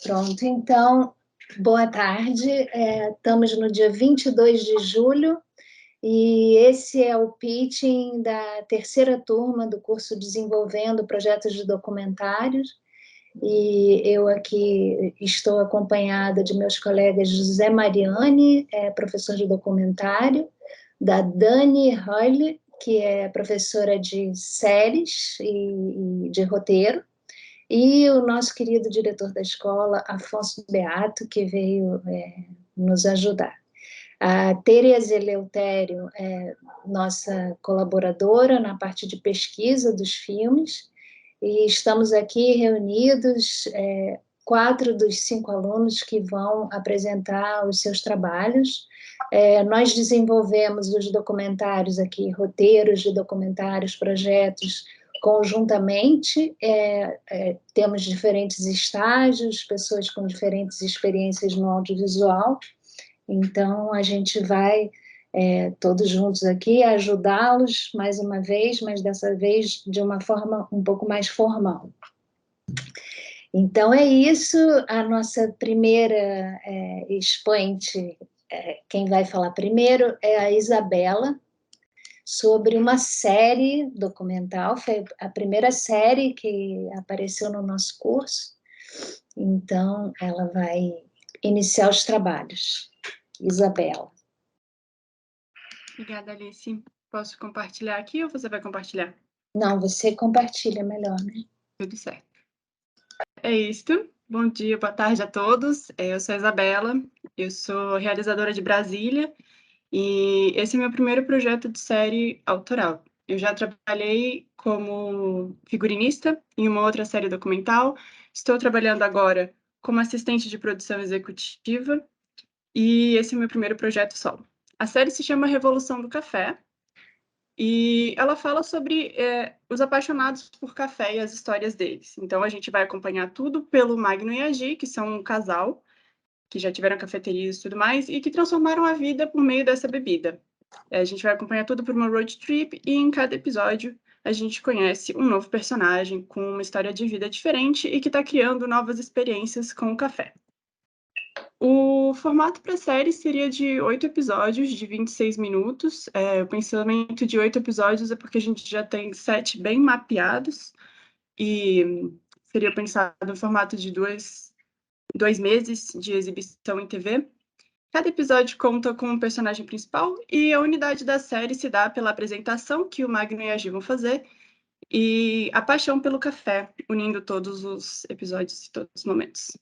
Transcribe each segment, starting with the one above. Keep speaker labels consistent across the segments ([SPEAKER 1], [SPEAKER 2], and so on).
[SPEAKER 1] Pronto, então, boa tarde. Estamos no dia 22 de julho e esse é o pitching da terceira turma do curso Desenvolvendo Projetos de Documentários. E eu aqui estou acompanhada de meus colegas José Mariani, professor de documentário, da Dani Hurley, que é professora de séries e de roteiro, e o nosso querido diretor da escola, Afonso Beato, que veio nos ajudar. A Tereza Eleutério é nossa colaboradora na parte de pesquisa dos filmes, e estamos aqui reunidos, 4 dos 5 alunos que vão apresentar os seus trabalhos. Nós desenvolvemos os documentários aqui, roteiros de documentários, projetos, conjuntamente. Temos diferentes estágios, pessoas com diferentes experiências no audiovisual, então a gente vai todos juntos aqui ajudá-los mais uma vez, mas dessa vez de uma forma um pouco mais formal. Então é isso, a nossa primeira expoente, quem vai falar primeiro é a Isabela, sobre uma série documental, foi a primeira série que apareceu no nosso curso, então ela vai iniciar os trabalhos. Isabela.
[SPEAKER 2] Obrigada, Alice. Posso compartilhar aqui ou você vai compartilhar?
[SPEAKER 1] Não, você compartilha melhor, né?
[SPEAKER 2] Tudo certo. É isto. Bom dia, boa tarde a todos. Eu sou a Isabela, eu sou realizadora de Brasília e esse é meu primeiro projeto de série autoral. Eu já trabalhei como figurinista em uma outra série documental, estou trabalhando agora como assistente de produção executiva e esse é o meu primeiro projeto solo. A série se chama Revolução do Café e ela fala sobre os apaixonados por café e as histórias deles. Então, a gente vai acompanhar tudo pelo Magno e a Gi, que são um casal, que já tiveram cafeterias e tudo mais, e que transformaram a vida por meio dessa bebida. A gente vai acompanhar tudo por uma road trip, e em cada episódio a gente conhece um novo personagem com uma história de vida diferente e que está criando novas experiências com o café. O formato para a série seria de 8 episódios, de 26 minutos. O pensamento de 8 episódios é porque a gente já tem 7 bem mapeados, e seria pensado no formato de dois meses de exibição em TV. Cada episódio conta com um personagem principal, e a unidade da série se dá pela apresentação que o Magno e a Gi vão fazer, e a paixão pelo café, unindo todos os episódios e todos os momentos.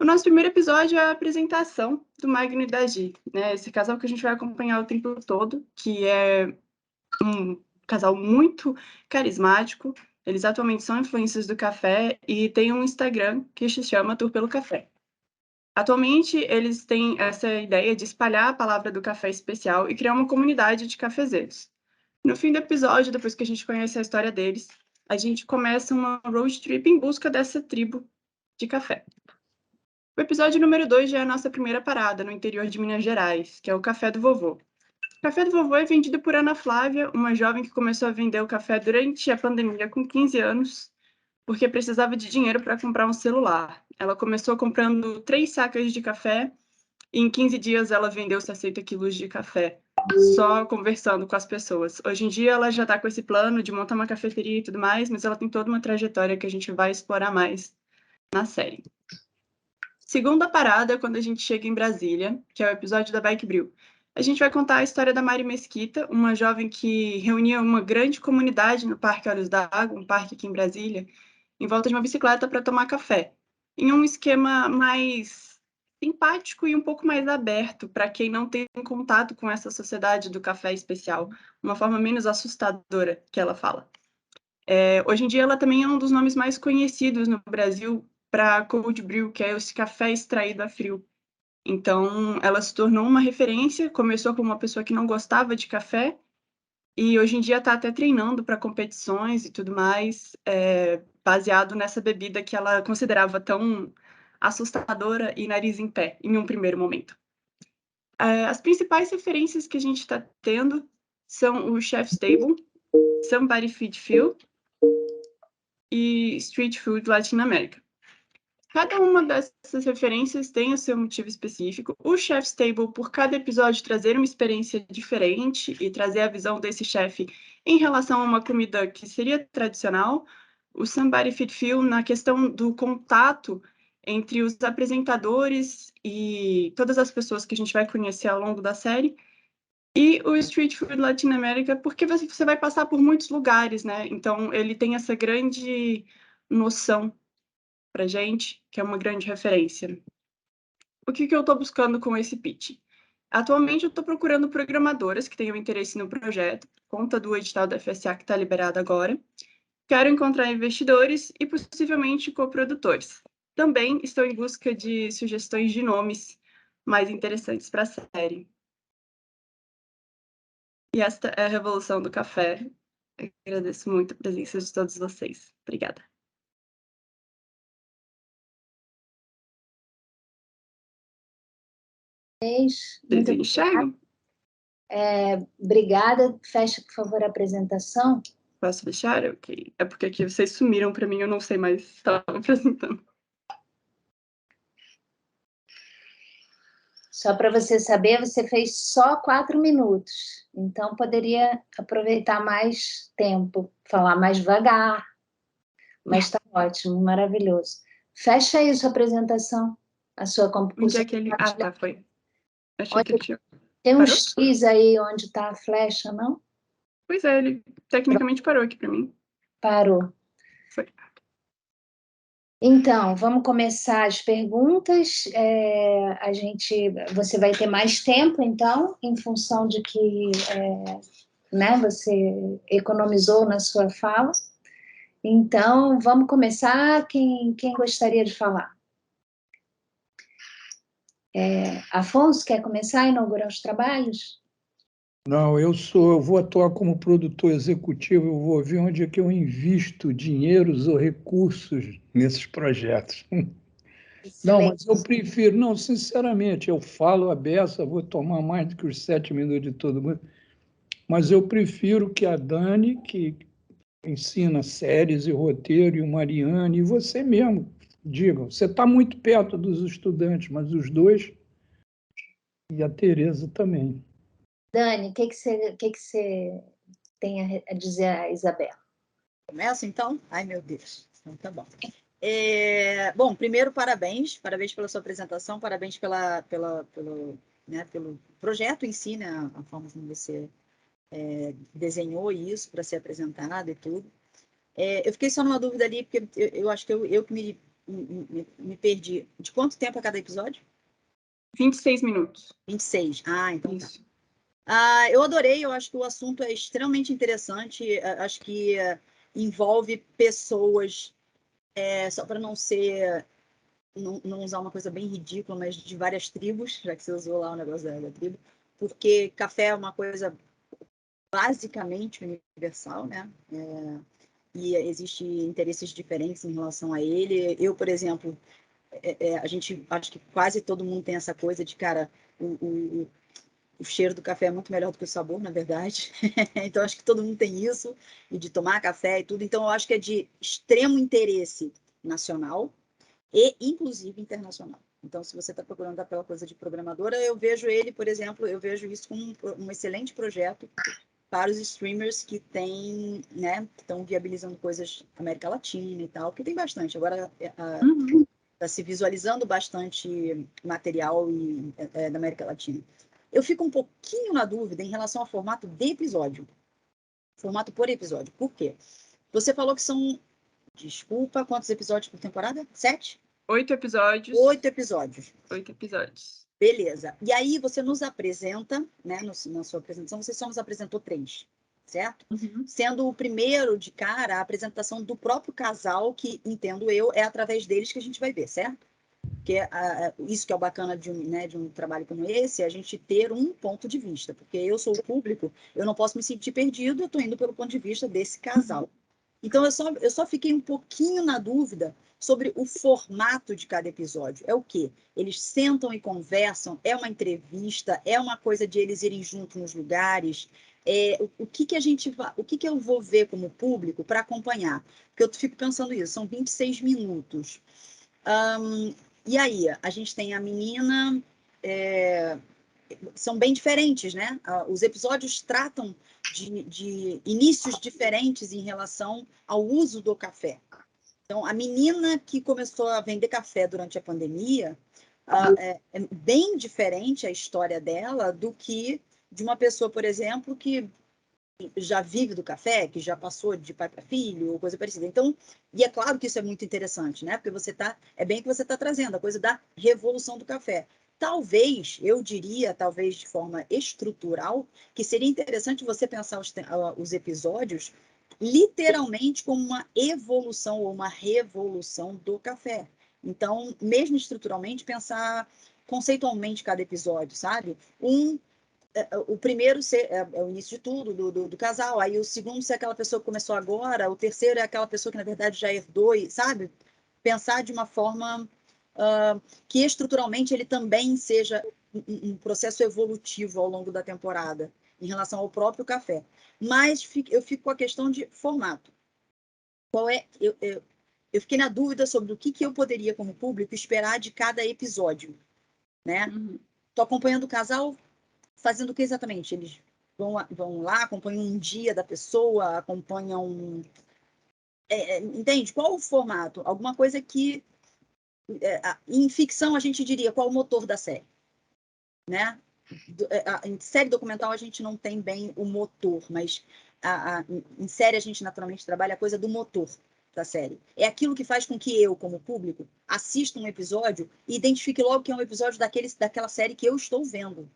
[SPEAKER 2] O nosso primeiro episódio é a apresentação do Magno e da Gi, né? Esse casal que a gente vai acompanhar o tempo todo, que é um casal muito carismático. Eles atualmente são influencers do café e têm um Instagram que se chama Tour pelo Café. Atualmente, eles têm essa ideia de espalhar a palavra do café especial e criar uma comunidade de cafezeiros. No fim do episódio, depois que a gente conhece a história deles, a gente começa uma road trip em busca dessa tribo de café. O episódio número 2 já é a nossa primeira parada, no interior de Minas Gerais, que é o Café do Vovô. O Café do Vovô é vendido por Ana Flávia, uma jovem que começou a vender o café durante a pandemia com 15 anos, porque precisava de dinheiro para comprar um celular. Ela começou comprando 3 sacas de café, e em 15 dias ela vendeu 60 quilos de café, só conversando com as pessoas. Hoje em dia ela já está com esse plano de montar uma cafeteria e tudo mais, mas ela tem toda uma trajetória que a gente vai explorar mais na série. Segunda parada é quando a gente chega em Brasília, que é o episódio da Bike Brew. A gente vai contar a história da Mari Mesquita, uma jovem que reunia uma grande comunidade no Parque Olhos d'Água, um parque aqui em Brasília, em volta de uma bicicleta para tomar café, em um esquema mais simpático e um pouco mais aberto para quem não tem contato com essa sociedade do café especial, uma forma menos assustadora que ela fala. Hoje em dia ela também é um dos nomes mais conhecidos no Brasil para cold brew, que é esse café extraído a frio. Então, ela se tornou uma referência, começou como uma pessoa que não gostava de café, e hoje em dia está até treinando para competições e tudo mais, baseado nessa bebida que ela considerava tão assustadora e nariz em pé, em um primeiro momento. As principais referências que a gente está tendo são o Chef's Table, Somebody Feed Phil e Street Food Latin America. Cada uma dessas referências tem o seu motivo específico. O Chef's Table, por cada episódio, trazer uma experiência diferente e trazer a visão desse chefe em relação a uma comida que seria tradicional. O Somebody Feed Phil, na questão do contato entre os apresentadores e todas as pessoas que a gente vai conhecer ao longo da série. E o Street Food Latinoamérica, porque você vai passar por muitos lugares, né? Então, ele tem essa grande noção para gente, que é uma grande referência. O que eu estou buscando com esse pitch? Atualmente, eu estou procurando programadoras que tenham interesse no projeto, por conta do edital da FSA que está liberado agora. Quero encontrar investidores e, possivelmente, coprodutores. Também estou em busca de sugestões de nomes mais interessantes para a série. E esta é a Revolução do Café. Eu agradeço muito a presença de todos vocês. Obrigada.
[SPEAKER 1] Vocês
[SPEAKER 2] Vocês enxergam?
[SPEAKER 1] obrigada. Fecha, por favor, a apresentação.
[SPEAKER 2] Posso deixar? Ok. É porque aqui vocês sumiram para mim, eu não sei mais se estava apresentando.
[SPEAKER 1] Só para você saber, você fez só 4 minutos. Então, poderia aproveitar mais tempo, falar mais devagar. Mas está ótimo, maravilhoso. Fecha aí sua apresentação, a sua
[SPEAKER 2] Onde é que ele... Ah, tá, foi. Achei que ele tinha...
[SPEAKER 1] Tem um
[SPEAKER 2] Parou?
[SPEAKER 1] X aí onde está a flecha, não?
[SPEAKER 2] Pois é, ele tecnicamente parou aqui para mim.
[SPEAKER 1] Parou.
[SPEAKER 2] Foi.
[SPEAKER 1] Então, vamos começar as perguntas. Você vai ter mais tempo, então, em função de que né, você economizou na sua fala. Então, vamos começar. Quem gostaria de falar? Afonso, quer começar a inaugurar os trabalhos?
[SPEAKER 3] Não, eu vou atuar como produtor executivo, eu vou ver onde é que eu invisto dinheiros ou recursos nesses projetos. Não, mas eu prefiro, não, sinceramente, eu falo a beça, vou tomar mais do que os 7 minutos de todo mundo, mas eu prefiro que a Dani, que ensina séries e roteiro, e o Mariane, e você mesmo, digam, você está muito perto dos estudantes, mas os dois, e a Tereza também.
[SPEAKER 1] Dani, o que você tem a dizer a Isabela?
[SPEAKER 4] Começo, então? Ai, meu Deus. Então, tá bom. Bom, primeiro, parabéns pela sua apresentação, parabéns pelo projeto em si, né, a forma como você desenhou isso para ser apresentado e tudo. Eu fiquei só numa dúvida ali, porque eu acho que eu que me perdi. De quanto tempo é cada episódio?
[SPEAKER 2] 26 minutos.
[SPEAKER 4] 26. Ah, então
[SPEAKER 2] Isso.
[SPEAKER 4] tá. Eu adorei, eu acho que o assunto é extremamente interessante, acho que envolve pessoas, só para não usar uma coisa bem ridícula, mas de várias tribos, já que você usou lá o negócio da tribo, porque café é uma coisa basicamente universal, né? E existem interesses diferentes em relação a ele. Eu, por exemplo, acho que quase todo mundo tem essa coisa de, cara, o cheiro do café é muito melhor do que o sabor, na verdade. Então, acho que todo mundo tem isso, e de tomar café e tudo. Então, eu acho que é de extremo interesse nacional e, inclusive, internacional. Então, se você está procurando pela coisa de programadora, eu vejo ele, por exemplo, eu vejo isso como um excelente projeto para os streamers que têm, né, que estão viabilizando coisas na América Latina e tal, porque tem bastante. Agora, está se visualizando bastante material da América Latina. Eu fico um pouquinho na dúvida em relação ao formato de episódio. Formato por episódio. Por quê? Você falou que são, desculpa, quantos episódios por temporada? 7?
[SPEAKER 2] 8 episódios.
[SPEAKER 4] 8 episódios.
[SPEAKER 2] 8 episódios.
[SPEAKER 4] Beleza. E aí você nos apresenta, né, na sua apresentação, você só nos apresentou 3, certo?
[SPEAKER 2] Uhum.
[SPEAKER 4] Sendo o primeiro de cara a apresentação do próprio casal, que, entendo eu, é através deles que a gente vai ver, certo? Porque isso que é o bacana de um trabalho como esse, é a gente ter um ponto de vista. Porque eu sou o público, eu não posso me sentir perdido, eu estou indo pelo ponto de vista desse casal. Então, eu só fiquei um pouquinho na dúvida sobre o formato de cada episódio. É o quê? Eles sentam e conversam? É uma entrevista? É uma coisa de eles irem juntos nos lugares? O que eu vou ver como público para acompanhar? Porque eu fico pensando isso, são 26 minutos. E aí, a gente tem a menina... são bem diferentes, né? Os episódios tratam de inícios diferentes em relação ao uso do café. Então, a menina que começou a vender café durante a pandemia, é bem diferente a história dela do que de uma pessoa, por exemplo, que já vive do café, que já passou de pai para filho, ou coisa parecida. Então, e é claro que isso é muito interessante, né? Porque é bem que você está trazendo a coisa da revolução do café. Talvez, eu diria, talvez de forma estrutural, que seria interessante você pensar os episódios literalmente como uma evolução ou uma revolução do café. Então, mesmo estruturalmente, pensar conceitualmente cada episódio, sabe? O primeiro é o início de tudo, do casal, aí o segundo ser aquela pessoa que começou agora, o terceiro é aquela pessoa que, na verdade, já herdou, sabe? Pensar de uma forma que estruturalmente ele também seja um processo evolutivo ao longo da temporada, em relação ao próprio café. Mas eu fico com a questão de formato. Eu fiquei na dúvida sobre o que eu poderia, como público, esperar de cada episódio, né? Tô acompanhando o casal fazendo o que exatamente? Eles vão lá, acompanham um dia da pessoa, acompanham... entende? Qual o formato? Alguma coisa que... em ficção, a gente diria qual o motor da série, né? Em série documental, a gente não tem bem o motor, mas em série, a gente naturalmente trabalha a coisa do motor da série. É aquilo que faz com que eu, como público, assista um episódio e identifique logo que é um episódio daquela série que eu estou vendo.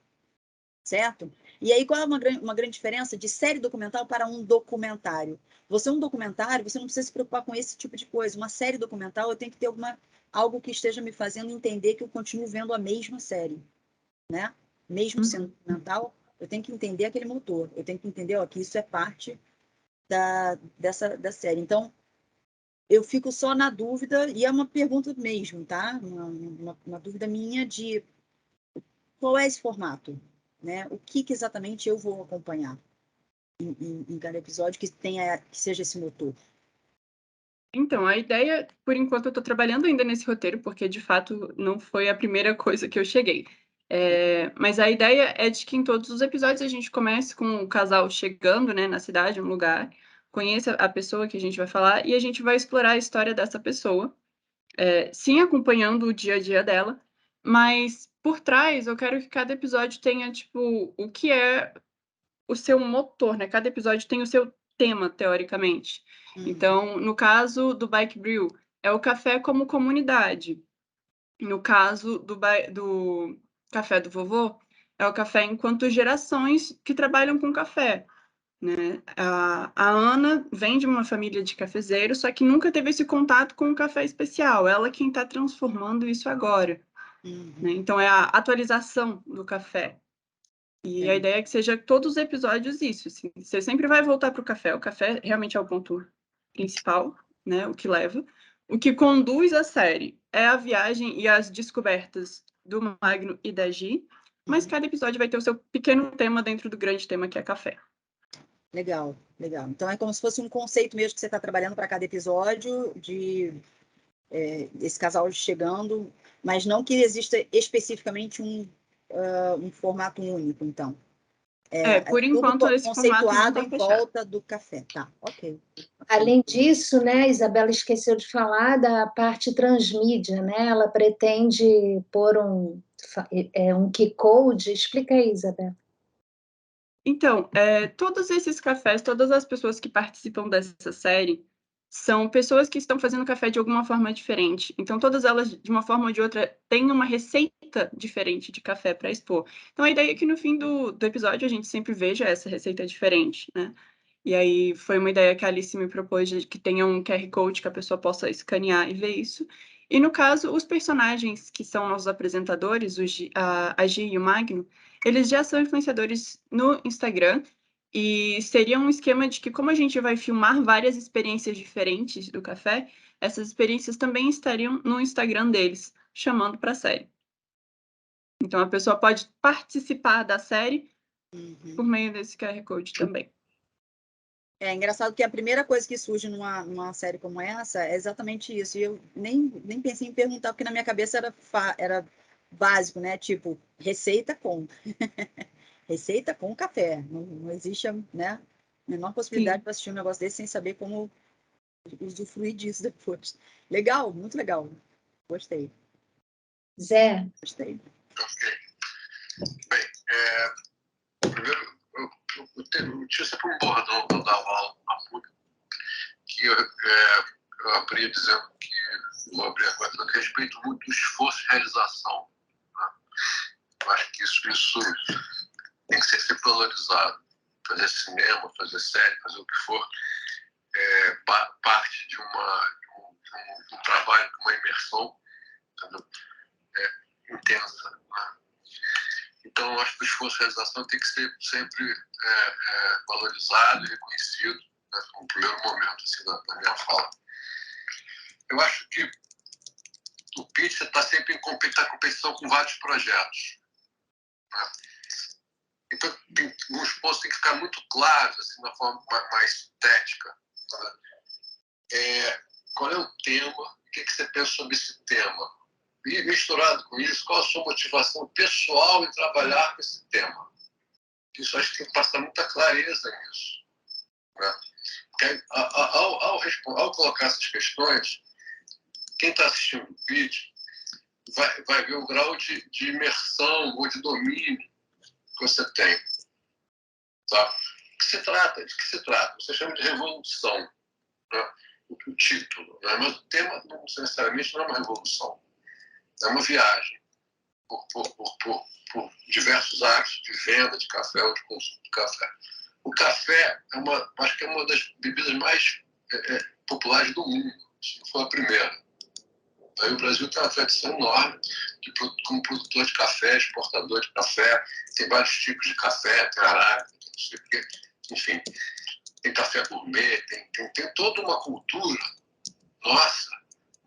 [SPEAKER 4] Certo? E aí, qual é uma grande diferença de série documental para um documentário? Um documentário, você não precisa se preocupar com esse tipo de coisa. Uma série documental, eu tenho que ter algo que esteja me fazendo entender que eu continuo vendo a mesma série, né? Mesmo sendo documental, eu tenho que entender aquele motor. Eu tenho que entender que isso é parte da série. Então, eu fico só na dúvida, e é uma pergunta mesmo, tá? Uma dúvida minha de qual é esse formato? Né? O que exatamente eu vou acompanhar em cada episódio que seja esse motor?
[SPEAKER 2] Então, a ideia, por enquanto, eu estou trabalhando ainda nesse roteiro, porque, de fato, não foi a primeira coisa que eu cheguei. Mas a ideia é de que em todos os episódios a gente comece com o casal chegando, né, na cidade, um lugar, conheça a pessoa que a gente vai falar e a gente vai explorar a história dessa pessoa, sim, acompanhando o dia a dia dela, mas por trás eu quero que cada episódio tenha, tipo, o que é o seu motor, né? Cada episódio tem o seu tema, teoricamente. Então, no caso do Bike Brew, é o café como comunidade. No caso do Café do Vovô, é o café enquanto gerações que trabalham com café. Né? A Ana vem de uma família de cafezeiros, só que nunca teve esse contato com o café especial. Ela quem está transformando isso agora. Né? Então, é a atualização do café. E a ideia é que seja todos os episódios isso. Assim. Você sempre vai voltar para o café. O café realmente é o ponto principal, né? O que leva. O que conduz a série é a viagem e as descobertas do Magno e da Gi, mas cada episódio vai ter o seu pequeno tema dentro do grande tema que é café.
[SPEAKER 4] Legal, legal. Então é como se fosse um conceito mesmo que você está trabalhando para cada episódio de esse casal chegando, mas não que exista especificamente um formato único, então.
[SPEAKER 2] Por
[SPEAKER 4] Tudo
[SPEAKER 2] enquanto esse formato não
[SPEAKER 4] conceituado
[SPEAKER 2] está
[SPEAKER 4] em
[SPEAKER 2] fechado.
[SPEAKER 4] volta do café. Tá, ok.
[SPEAKER 1] Além disso, né, Isabela esqueceu de falar da parte transmídia, né? Ela pretende pôr um Q-Code. Explica aí, Isabela.
[SPEAKER 2] Então, todos esses cafés, todas as pessoas que participam dessa série são pessoas que estão fazendo café de alguma forma diferente. Então, todas elas, de uma forma ou de outra, têm uma receita diferente de café para expor. Então, a ideia é que no fim do episódio a gente sempre veja essa receita diferente, né? E aí foi uma ideia que a Alice me propôs de que tenha um QR Code que a pessoa possa escanear e ver isso. E no caso, os personagens que são nossos apresentadores, a Gi e o Magno, eles já são influenciadores no Instagram e seria um esquema de que, como a gente vai filmar várias experiências diferentes do café, essas experiências também estariam no Instagram deles, chamando para a série. Então, a pessoa pode participar da série por meio desse QR Code também.
[SPEAKER 4] É engraçado que a primeira coisa que surge numa série como essa é exatamente isso. E eu nem pensei em perguntar, porque na minha cabeça era básico, né? Tipo, receita com. Receita com café. Não existe, né, a menor possibilidade
[SPEAKER 2] Sim.
[SPEAKER 4] de assistir um negócio desse sem saber como usufruir disso depois. Legal, muito legal. Gostei.
[SPEAKER 1] Zé.
[SPEAKER 4] Gostei.
[SPEAKER 5] Bem, primeiro, eu tinha sempre um bordão que eu dava aula na PUC, que eu abria dizendo que, vou abrir agora, que eu respeito muito o esforço e realização. Né? Eu acho que isso tem que ser valorizado. Fazer cinema, fazer série, fazer o que for, parte de um trabalho, uma imersão, entendeu? Intensa. Né? Então, eu acho que o esforço e a realização tem que ser sempre valorizado e reconhecido, né, no primeiro momento assim, da minha fala. Eu acho que o pitch está sempre em competição com vários projetos. Né? Então, alguns pontos têm que ficar muito claros, assim, na forma mais estética. Né? Qual é o tema? O que você pensa sobre esse tema? E, misturado com isso, qual a sua motivação pessoal em trabalhar com esse tema? Isso acho que tem que passar muita clareza nisso. Né? Porque ao colocar essas questões, quem está assistindo o vídeo vai ver o grau de imersão ou de domínio que você tem. Tá? De que se trata? Você chama de revolução, né? O título. Né? Mas o tema, não necessariamente, não é uma revolução. É uma viagem por diversos atos de venda de café ou de consumo de café. O café acho que é uma das bebidas mais populares do mundo, se não for a primeira. Aí o Brasil tem uma tradição enorme como produtor de café, exportador de café, tem vários tipos de café, tem arábica, não sei o quê, enfim, tem café gourmet, tem toda uma cultura, nossa,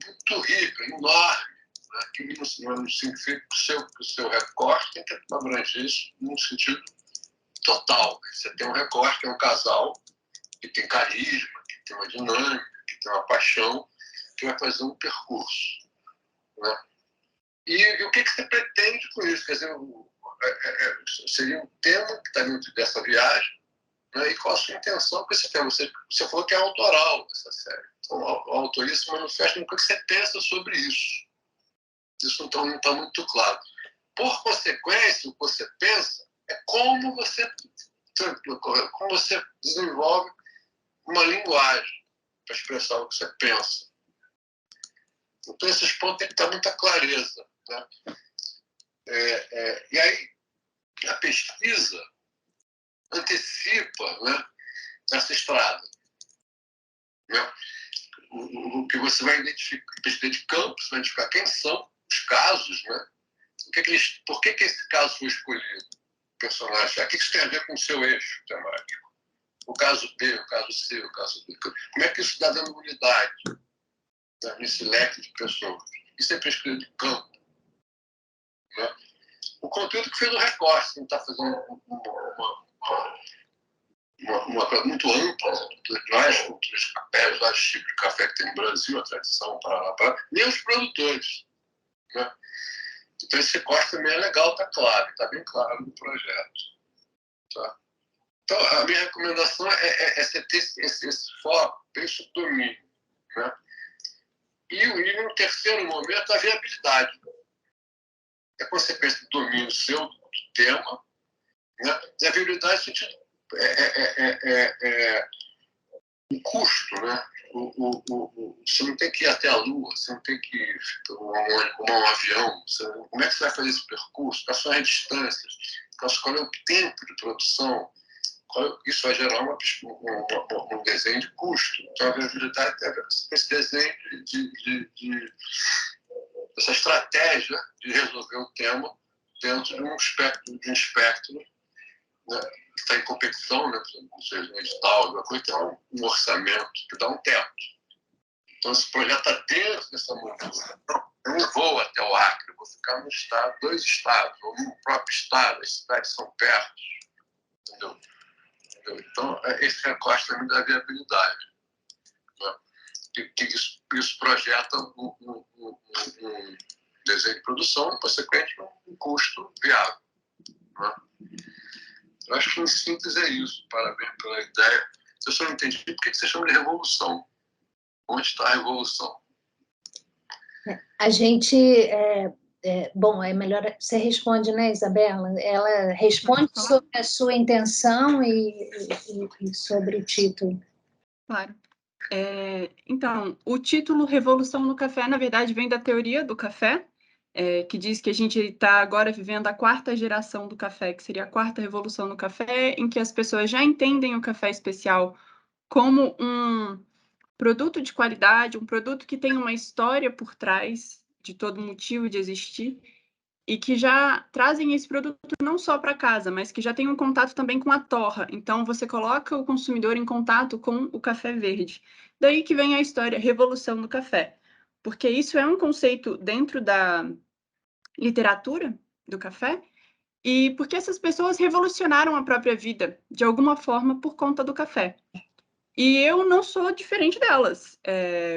[SPEAKER 5] muito rica, enorme, né, que não significa que o seu recorte tem que abranger isso num sentido total. Você tem um recorte, que é um casal que tem carisma, que tem uma dinâmica, que tem uma paixão, que vai fazer um percurso. Né? E o que você pretende com isso? Quer dizer, seria um tema que está dentro dessa viagem, né? E qual a sua intenção com esse tema? Você falou que é autoral essa série. Então, a autoria se manifesta no que você pensa sobre isso. Isso então não está muito claro. Por consequência, o que você pensa é como você desenvolve uma linguagem para expressar o que você pensa. Então, esses pontos têm que estar muita clareza. Né? E aí, a pesquisa antecipa, né, essa estrada. Né? O que você vai identificar, pesquisa de campo, você vai identificar quem são os casos, né? Por que esse caso foi escolhido? O personagem, o que isso tem a ver com o seu eixo temático? O caso B, o caso C, o caso D. Como é que isso está dando unidade, né, nesse leque de pessoas? Isso é pesquisa de campo. Né? O conteúdo que fez o recorte, que está fazendo uma coisa muito ampla, várias culturas de café, vários tipos de café que tem no Brasil, a tradição, nem os produtores. Né? Então, esse recorte também é legal, está claro, está bem claro no projeto. Tá? Então, a minha recomendação é você ter esse foco, ter esse domínio. Né? E no terceiro momento, a viabilidade. É consequência do domínio seu do tema, né? E a viabilidade no sentido o custo, né? Você não tem que ir até a Lua, você não tem que tomar um avião. Como é que você vai fazer esse percurso? Quais são as distâncias? Qual é o tempo de produção? Isso vai gerar um desenho de custo. Então, a viabilidade é esse desenho essa estratégia de resolver o tema dentro de um espectro, né, que está em competição, né, não seja um edital, alguma coisa, que tem um orçamento, que dá um teto. Então, esse projeto está dentro dessa moldura. Eu não vou até o Acre, eu vou ficar no estado, 2 estados, ou no próprio estado, as cidades são perto. Entendeu? Então, esse recorte também da viabilidade. Né? Que isso projeta um desenho de produção, consequente, um custo viável. Né? Eu acho que, em síntese, é isso. Parabéns pela ideia. Eu só não entendi por que você chama de revolução. Onde está a revolução?
[SPEAKER 1] A gente... bom, é melhor você responde, né, Isabela? Ela responde sobre a sua intenção e sobre o título.
[SPEAKER 2] Claro. Então, o título Revolução no Café, na verdade, vem da teoria do café, que diz que a gente está agora vivendo a 4ª geração do café, que seria a 4ª revolução no café, em que as pessoas já entendem o café especial como um produto de qualidade, um produto que tem uma história por trás de todo motivo de existir, e que já trazem esse produto não só para casa, mas que já tem um contato também com a torra. Então, você coloca o consumidor em contato com o café verde. Daí que vem a história Revolução no Café, porque isso é um conceito dentro da literatura do café, e porque essas pessoas revolucionaram a própria vida, de alguma forma, por conta do café. E eu não sou diferente delas.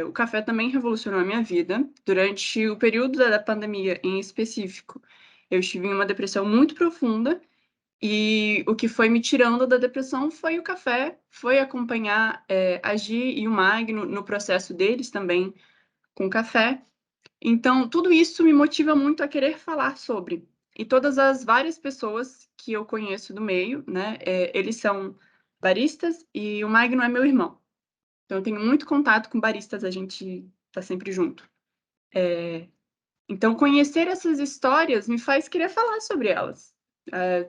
[SPEAKER 2] O café também revolucionou a minha vida. Durante o período da pandemia, em específico, eu estive em uma depressão muito profunda, e o que foi me tirando da depressão foi o café, foi acompanhar a Gi e o Magno no processo deles também com café. Então, tudo isso me motiva muito a querer falar sobre. E todas as várias pessoas que eu conheço do meio, né, eles são baristas e o Magno é meu irmão. Então, eu tenho muito contato com baristas, a gente está sempre junto. Então, conhecer essas histórias me faz querer falar sobre elas.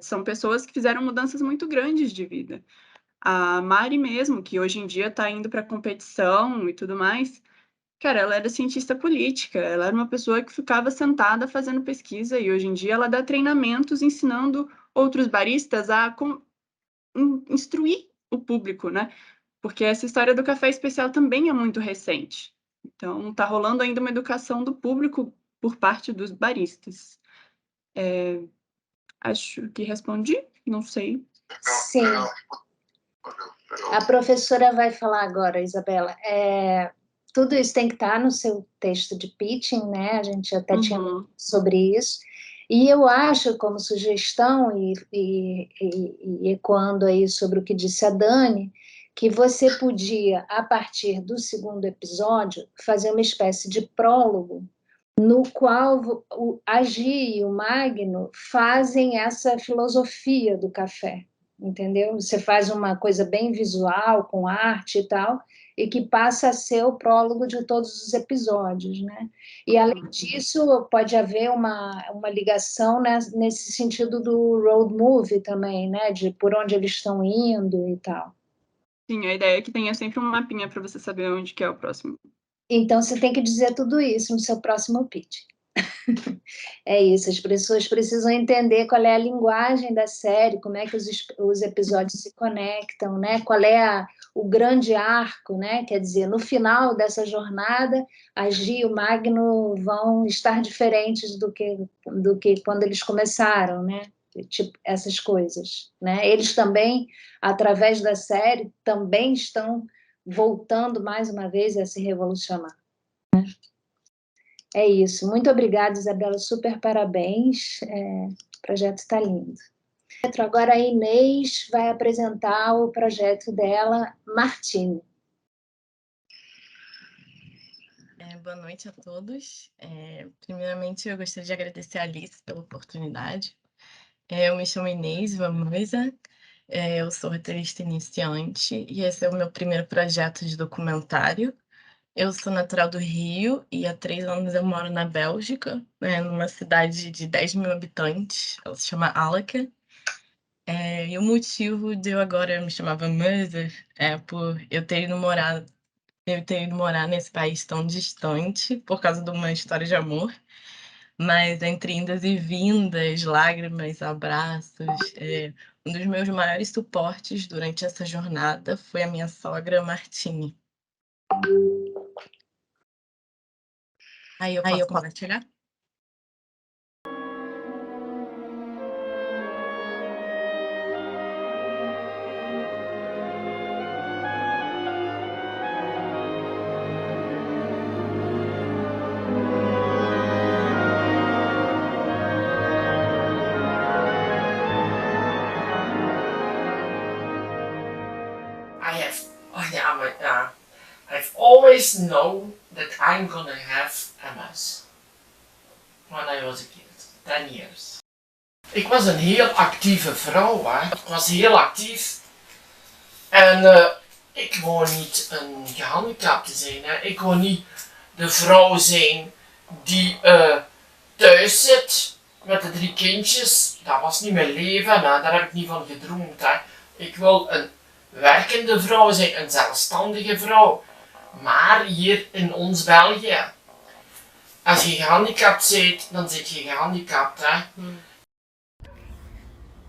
[SPEAKER 2] São pessoas que fizeram mudanças muito grandes de vida. A Mari mesmo, que hoje em dia está indo para competição e tudo mais, cara, ela era cientista política, ela era uma pessoa que ficava sentada fazendo pesquisa, e hoje em dia ela dá treinamentos ensinando outros baristas a instruir o público, né? Porque essa história do café especial também é muito recente. Então, está rolando ainda uma educação do público por parte dos baristas. Acho que respondi, não sei.
[SPEAKER 1] Sim. A professora vai falar agora, Isabela. Tudo isso tem que estar no seu texto de pitching, né? A gente até tinha sobre isso. E eu acho, como sugestão, e ecoando aí sobre o que disse a Dani, que você podia, a partir do 2º episódio, fazer uma espécie de prólogo no qual a Gi e o Magno fazem essa filosofia do café, entendeu? Você faz uma coisa bem visual, com arte e tal, e que passa a ser o prólogo de todos os episódios, né? E, além disso, pode haver uma ligação nesse sentido do road movie também, né? De por onde eles estão indo e tal.
[SPEAKER 2] Sim, a ideia é que tenha sempre um mapinha para você saber onde que é o próximo. Então,
[SPEAKER 1] você tem que dizer tudo isso no seu próximo pitch. É isso, as pessoas precisam entender qual é a linguagem da série, como é que os episódios se conectam, né? Qual é o grande arco, né? Quer dizer, no final dessa jornada, a Gi e o Magno vão estar diferentes do que quando eles começaram, né? Tipo, essas coisas, né? Eles também, através da série, também estão voltando mais uma vez a se revolucionar. É isso. Muito obrigada, Isabela. Super parabéns. O projeto está lindo. Agora a Inês vai apresentar o projeto dela, Martini.
[SPEAKER 6] Boa noite a todos. Primeiramente, eu gostaria de agradecer a Alice pela oportunidade. Eu me chamo Inês Vamusa, eu sou roteirista iniciante e esse é o meu primeiro projeto de documentário. Eu sou natural do Rio e há 3 anos eu moro na Bélgica, numa cidade de 10 mil habitantes, ela se chama Alake. E o motivo de eu agora me chamar Vamusa é por eu ter ido morar nesse país tão distante por causa de uma história de amor, mas entre indas e vindas, lágrimas, abraços, um dos meus maiores suportes durante essa jornada foi a minha sogra Martini. Aí eu posso compartilhar?
[SPEAKER 7] always know that I'm gonna have MS. When I was a kid, 10 years. Ik was een heel actieve vrouw, hè. Ik was heel actief. En ik wou niet een gehandicapte zijn, hè. Ik wou niet de vrouw zijn die thuis zit met de 3 kindjes. Dat was niet mijn leven, hè. Daar heb ik niet van gedroomd, hè. Ik wil een werkende vrouw zijn, een zelfstandige vrouw. Maar hier in ons België, als je gehandicapt bent, dan zit je gehandicapt, hè.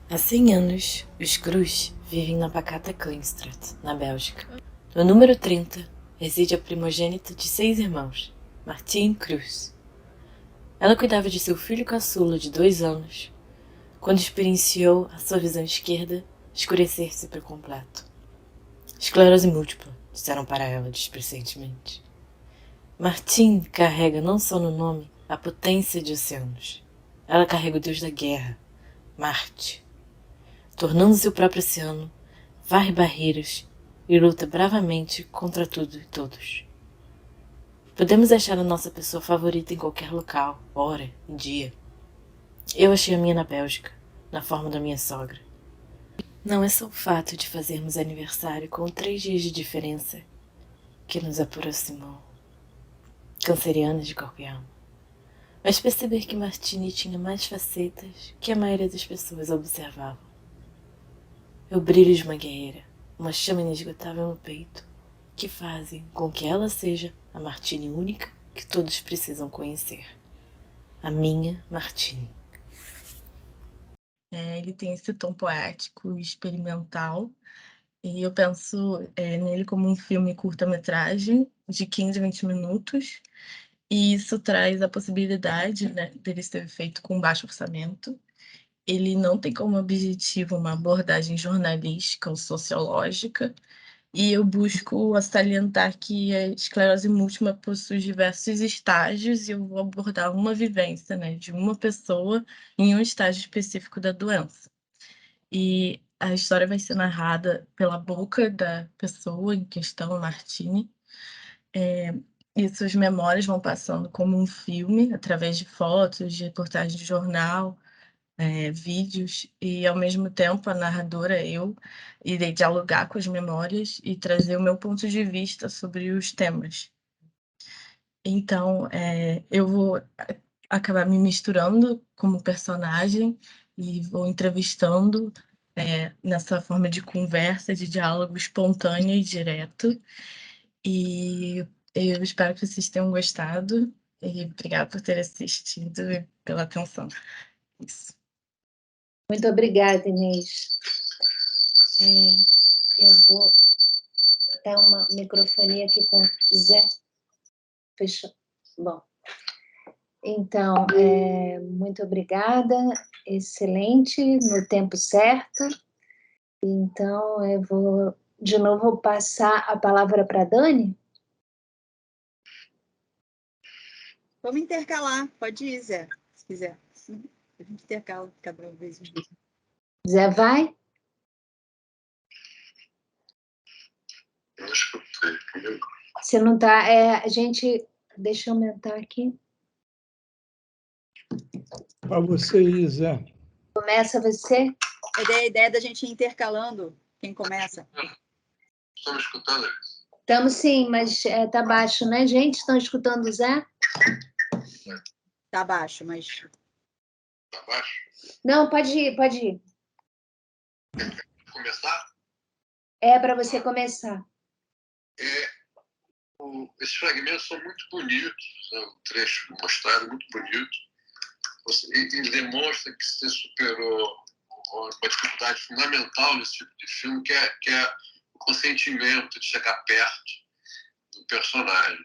[SPEAKER 6] Há 100 anos, os Cruz vivem na pacata Kleinstraat, na Bélgica. No número 30, reside a primogênita de 6 irmãos, Martine Cruz. Ela cuidava de seu filho caçula de 2 anos, quando experienciou a sua visão esquerda escurecer-se por completo. Esclerose múltipla, disseram para ela displicentemente. Martine carrega não só no nome a potência de oceanos. Ela carrega o deus da guerra, Marte. Tornando seu próprio oceano, varre barreiras e luta bravamente contra tudo e todos. Podemos achar a nossa pessoa favorita em qualquer local, hora e dia. Eu achei a minha na Bélgica, na forma da minha sogra. Não é só o fato de fazermos aniversário com 3 dias de diferença que nos aproximou, cancerianos de corpo e alma, mas perceber que Martine tinha mais facetas que a maioria das pessoas observava. É o brilho de uma guerreira, uma chama inesgotável no peito, que fazem com que ela seja a Martine única que todos precisam conhecer. A minha Martine.
[SPEAKER 2] Ele tem esse tom poético e experimental, e eu penso nele como um filme curta-metragem de 15 a 20 minutos, e isso traz a possibilidade, né, dele ser feito com baixo orçamento. Ele não tem como objetivo uma abordagem jornalística ou sociológica, e eu busco salientar que a esclerose múltipla possui diversos estágios, e eu vou abordar uma vivência, né, de uma pessoa em um estágio específico da doença. E a história vai ser narrada pela boca da pessoa em questão, Martine, e suas memórias vão passando como um filme, através de fotos, de reportagens de jornal, vídeos, e ao mesmo tempo a narradora, eu, irei dialogar com as memórias e trazer o meu ponto de vista sobre os temas. Então, eu vou acabar me misturando como personagem e vou entrevistando nessa forma de conversa, de diálogo espontâneo e direto. E eu espero que vocês tenham gostado e obrigada por ter assistido e pela atenção. Isso.
[SPEAKER 1] Muito obrigada, Inês. Eu vou dar uma microfonia aqui com o Zé. Fechou. Bom, então, muito obrigada, excelente, no tempo certo. Então, eu vou, de novo, passar a palavra para a Dani.
[SPEAKER 4] Vamos intercalar, pode ir, Zé, se quiser. A gente intercala cada vez.
[SPEAKER 1] Zé, vai?
[SPEAKER 5] Eu escutei.
[SPEAKER 1] Você não está... a gente... Deixa eu aumentar aqui.
[SPEAKER 3] Para você ir, Zé.
[SPEAKER 1] Começa você?
[SPEAKER 4] A ideia da gente ir intercalando. Quem começa?
[SPEAKER 5] Estão me escutando?
[SPEAKER 1] Estamos sim, mas está baixo, né, gente? Estão escutando o Zé?
[SPEAKER 4] Está baixo, mas...
[SPEAKER 5] Está baixo?
[SPEAKER 1] Não, pode ir, pode ir.
[SPEAKER 5] Começar?
[SPEAKER 1] É para você começar.
[SPEAKER 5] Esses fragmentos são muito bonitos, são trechos mostrados muito bonitos. Ele demonstra que você superou uma dificuldade fundamental nesse tipo de filme, que é o consentimento de chegar perto do personagem,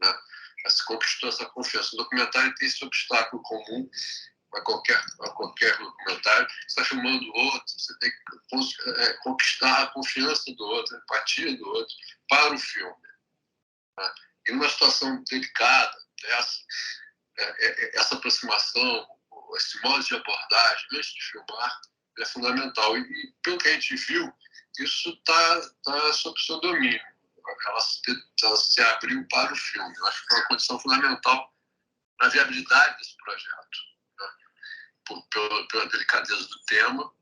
[SPEAKER 5] né? Você conquistou essa confiança. O documentário tem esse obstáculo comum a qualquer documentário. Você está filmando o outro, você tem que conquistar a confiança do outro, a empatia do outro para o filme, né? E numa situação delicada, essa aproximação, esse modo de abordagem antes de filmar é fundamental. E pelo que a gente viu, isso está sob seu domínio. ela se abriu para o filme. Eu acho que é uma condição fundamental na viabilidade desse projeto, né? Pela delicadeza do tema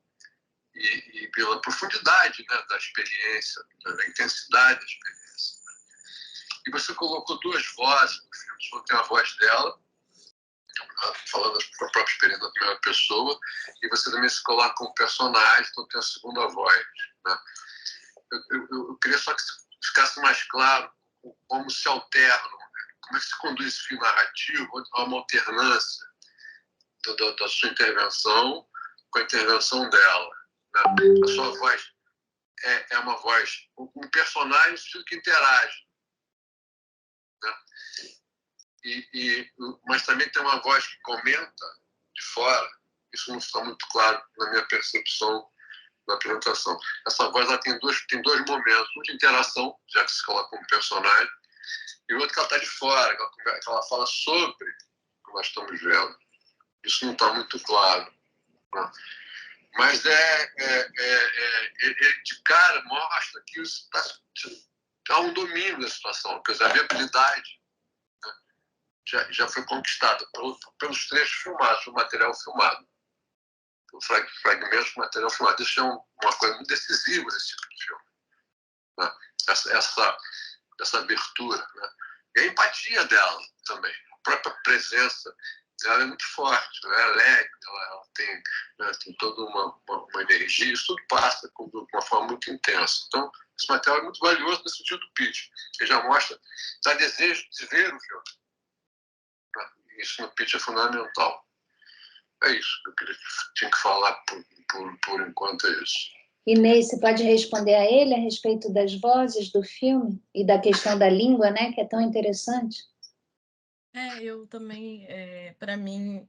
[SPEAKER 5] e pela profundidade, né, da experiência, da intensidade da experiência. E você colocou duas vozes no filme. Você tem a voz dela, falando da própria experiência da primeira pessoa, e você também se coloca como personagem, então tem a segunda voz, né? Eu queria só que ficasse mais claro como se alternam, como é que se conduz esse fio narrativo, há uma alternância da sua intervenção com a intervenção dela, né? A sua voz é uma voz, um personagem que interage, né? Mas também tem uma voz que comenta de fora. Isso não está muito claro na minha percepção da apresentação. Essa voz ela tem dois momentos, um de interação, já que se coloca como personagem, e outro que ela está de fora, que ela fala sobre o que nós estamos vendo. Isso não está muito claro, né? Mas ele de cara mostra que há um domínio da situação, quer dizer, a viabilidade, né, já foi conquistada pelos trechos filmados, o material filmado, fragmentos do material filmado. Isso é uma coisa muito decisiva desse tipo de filme, né? Essa abertura, né? E a empatia dela também, a própria presença dela é muito forte, ela é alegre, ela tem, né, tem toda uma energia, isso tudo passa de uma forma muito intensa. Então, esse material é muito valioso nesse sentido do pitch. Ele já mostra, dá desejo de ver o filme. Isso no pitch é fundamental. É isso que eu tinha que falar por enquanto, é isso.
[SPEAKER 1] Inês, você pode responder a ele a respeito das vozes do filme e da questão da língua, né, que é tão interessante?
[SPEAKER 6] Eu também, para mim,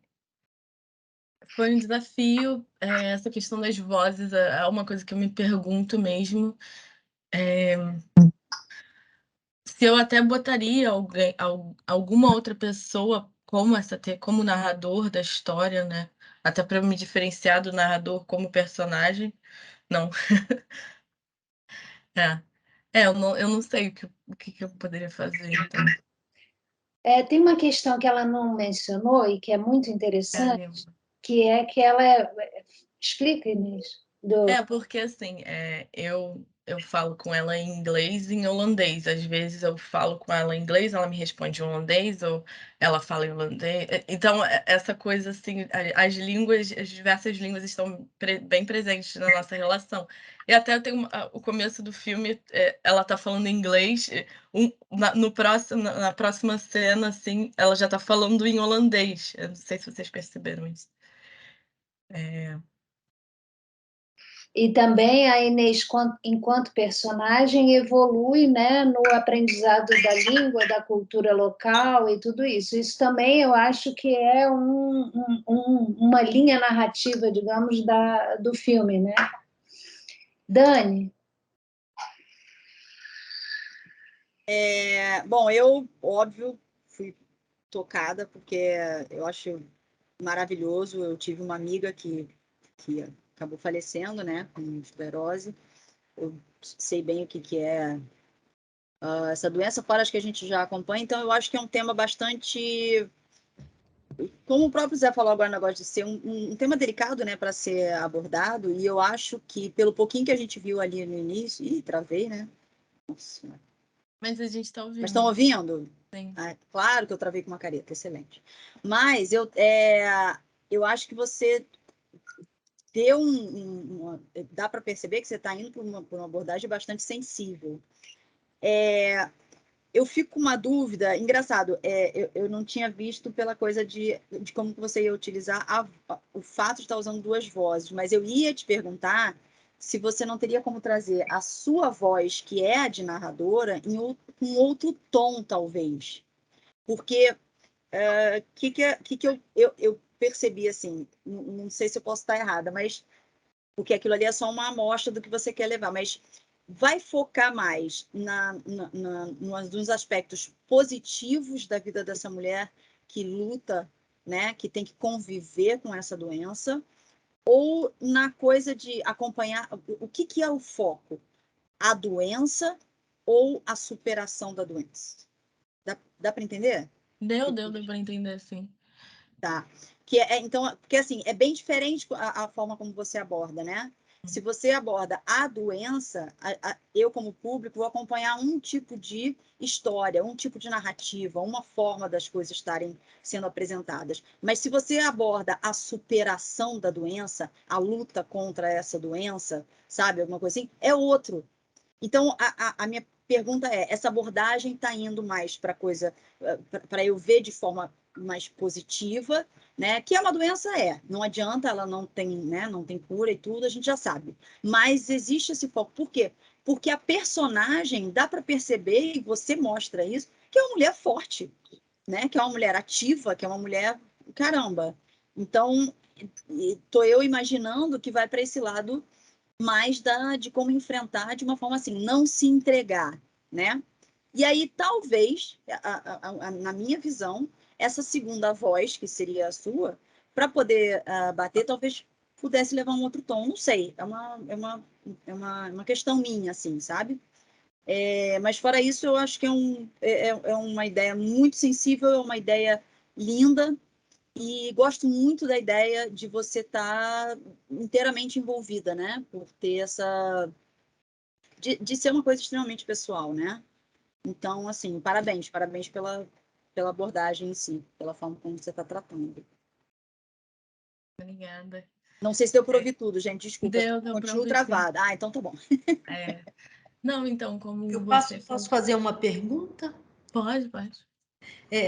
[SPEAKER 6] foi um desafio, essa questão das vozes, é uma coisa que eu me pergunto mesmo, se eu até botaria alguma outra pessoa como narrador da história, né? Até para me diferenciar do narrador como personagem. Não. Eu não sei o que eu poderia fazer, então.
[SPEAKER 1] Tem uma questão que ela não mencionou e que é muito interessante, que é que ela explica, Inês.
[SPEAKER 6] Porque assim, eu falo com ela em inglês e em holandês. Às vezes eu falo com ela em inglês, ela me responde em holandês, ou ela fala em holandês. Então, essa coisa assim, as diversas línguas estão bem presentes na nossa relação. E até eu tenho o começo do filme, ela tá falando inglês, na próxima cena, assim, ela já tá falando em holandês. Eu não sei se vocês perceberam isso.
[SPEAKER 1] E também a Inês, enquanto personagem, evolui, né, no aprendizado da língua, da cultura local e tudo isso. Isso também eu acho que é uma linha narrativa, digamos, do filme, né? Dani?
[SPEAKER 4] Bom, eu, óbvio, fui tocada, porque eu acho maravilhoso. Eu tive uma amiga que acabou falecendo, né, com esclerose. Eu sei bem o que é essa doença, fora acho que a gente já acompanha, então eu acho que é um tema bastante, como o próprio Zé falou agora, o negócio de ser um tema delicado, né, para ser abordado, e eu acho que pelo pouquinho que a gente viu ali no início, travei, né? Nossa.
[SPEAKER 6] Mas a gente está ouvindo.
[SPEAKER 4] Mas estão ouvindo?
[SPEAKER 6] Sim.
[SPEAKER 4] Claro que eu travei com uma careta, excelente. Mas eu acho que você deu dá para perceber que você está indo por uma abordagem bastante sensível. Eu fico com uma dúvida, engraçado, eu não tinha visto pela coisa de como você ia utilizar o fato de estar usando duas vozes, mas eu ia te perguntar se você não teria como trazer a sua voz, que é a de narradora, em um outro tom, talvez. Porque eu percebi, assim, não sei se eu posso estar errada, mas porque aquilo ali é só uma amostra do que você quer levar, mas vai focar mais nos aspectos positivos da vida dessa mulher que luta, né, que tem que conviver com essa doença, ou na coisa de acompanhar o que é o foco? A doença ou a superação da doença? Dá para entender?
[SPEAKER 6] Deu para entender, sim.
[SPEAKER 4] Tá. Então, porque assim, é bem diferente a forma como você aborda, né? Se você aborda a doença, eu, como público, vou acompanhar um tipo de história, um tipo de narrativa, uma forma das coisas estarem sendo apresentadas. Mas se você aborda a superação da doença, a luta contra essa doença, sabe, alguma coisa assim, é outro. Então, a minha pergunta é, essa abordagem está indo mais para coisa, para eu ver de forma mais positiva, né? Que é uma doença, não adianta, ela não tem, né? Não tem cura e tudo, a gente já sabe. Mas existe esse foco. Por quê? Porque a personagem, dá para perceber, e você mostra isso, que é uma mulher forte, né? Que é uma mulher ativa, que é uma mulher, caramba. Então, estou eu imaginando que vai para esse lado mais de como enfrentar de uma forma assim, não se entregar, né? E aí, talvez, na minha visão, essa segunda voz, que seria a sua, para poder bater, talvez pudesse levar um outro tom. Não sei, uma questão minha, assim, sabe? Mas fora isso, eu acho que é uma ideia muito sensível, é uma ideia linda, e gosto muito da ideia de você estar inteiramente envolvida, né? Por ter essa... De ser uma coisa extremamente pessoal, né? Então, assim, parabéns pela abordagem em si, pela forma como você está tratando.
[SPEAKER 6] Obrigada.
[SPEAKER 4] Não sei se deu para ouvir tudo, gente, desculpa.
[SPEAKER 6] Deu para
[SPEAKER 4] Continuo
[SPEAKER 6] ouvir,
[SPEAKER 4] travada. Ah, então tá bom.
[SPEAKER 6] Não, então, como
[SPEAKER 8] Eu
[SPEAKER 6] você
[SPEAKER 8] posso fazer uma pergunta?
[SPEAKER 6] Pode.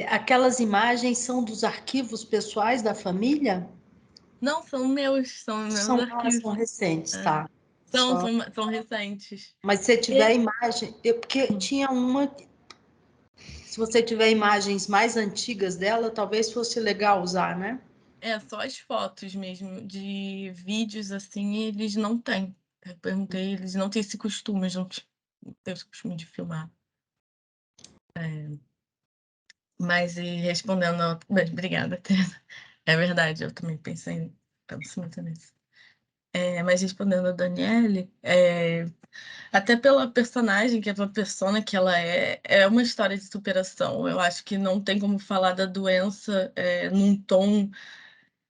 [SPEAKER 8] Aquelas imagens são dos arquivos pessoais da família?
[SPEAKER 6] Não, são meus arquivos.
[SPEAKER 8] São recentes, tá.
[SPEAKER 6] São recentes.
[SPEAKER 8] Mas se tiver imagem... Porque tinha uma... Se você tiver imagens mais antigas dela, talvez fosse legal usar, né?
[SPEAKER 6] Só as fotos mesmo. De vídeos, assim, eles não têm. Eu perguntei, eles não têm esse costume, eles não têm esse costume de filmar. Mas, e respondendo... Obrigada, Teresa. É verdade, eu também penso muito nisso. Mas respondendo a Daniele, até pela personagem, que é uma persona que ela é uma história de superação. Eu acho que não tem como falar da doença num tom...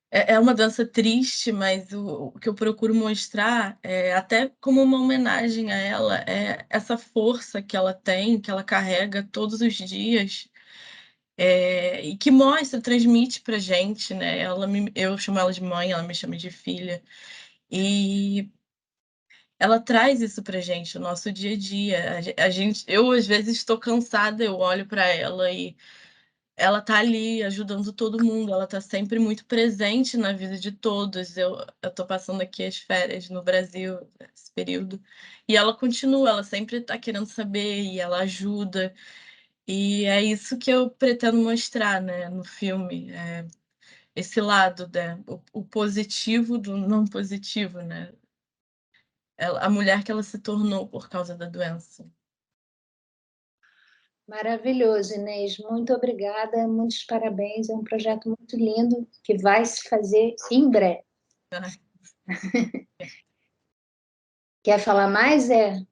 [SPEAKER 6] É uma doença triste, mas o que eu procuro mostrar, até como uma homenagem a ela, é essa força que ela tem, que ela carrega todos os dias, e que transmite pra gente, né? Eu chamo ela de mãe, ela me chama de filha. E ela traz isso pra gente, o nosso dia a dia. Eu, às vezes, estou cansada, eu olho para ela e ela tá ali ajudando todo mundo, ela tá sempre muito presente na vida de todos. Eu tô passando aqui as férias no Brasil, esse período, e ela continua, ela sempre tá querendo saber e ela ajuda. E é isso que eu pretendo mostrar, né, no filme. Esse lado, né, o positivo do não positivo, né? A mulher que ela se tornou por causa da doença.
[SPEAKER 1] Maravilhoso, Inês. Muito obrigada, muitos parabéns. É um projeto muito lindo que vai se fazer em breve. Quer falar mais, Quero.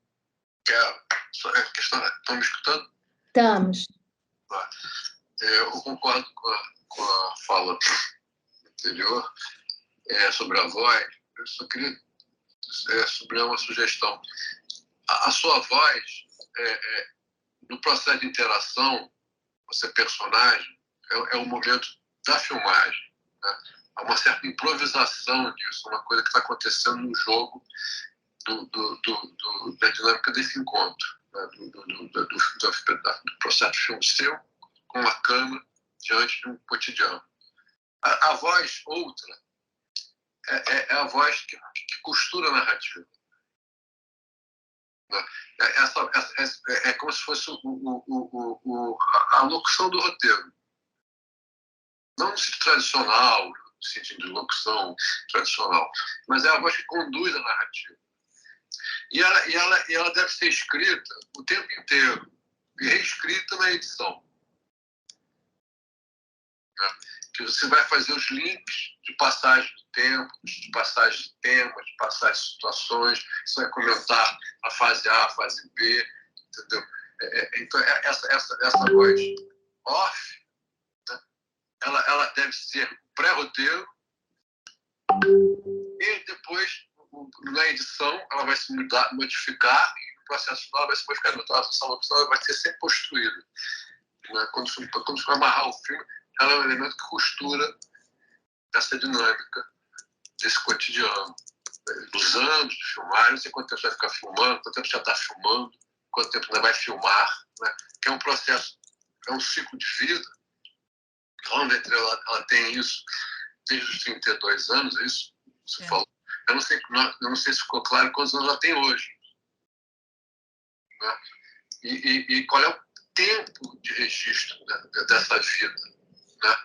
[SPEAKER 5] Estão me escutando?
[SPEAKER 1] Estamos.
[SPEAKER 5] Eu concordo com a fala anterior sobre a voz. Eu só queria subir uma sugestão. A sua voz, no processo de interação, você personagem, é o momento da filmagem. Né? Há uma certa improvisação disso, uma coisa que está acontecendo no jogo da dinâmica desse encontro, né? do processo de filme seu com a câmera diante de um cotidiano. A voz outra é a voz que costura a narrativa. É como se fosse a locução do roteiro. Não no sentido tradicional, no sentido de locução tradicional, mas é a voz que conduz a narrativa. E ela deve ser escrita o tempo inteiro e reescrita na edição. Né? Que você vai fazer os links de passagem de tempo, de passagem de temas, de passagem de situações, você vai comentar a fase A, a fase B, entendeu? Então, essa voz off, né, ela deve ser pré-roteiro e depois, na edição, ela vai se modificar e o processo final ela vai se modificar. Então, essa opção vai ser sempre construída. Né? Quando você vai amarrar o filme, ela é um elemento que costura essa dinâmica desse cotidiano. Dos anos de filmar, não sei quanto tempo você vai ficar filmando, quanto tempo você já está filmando, quanto tempo ainda vai filmar, né? Que é um processo, é um ciclo de vida. A André ela tem isso desde os 32 anos, é isso que você falou. Eu não sei se ficou claro quantos anos ela tem hoje. Né? E qual é o tempo de registro, né, dessa vida, né?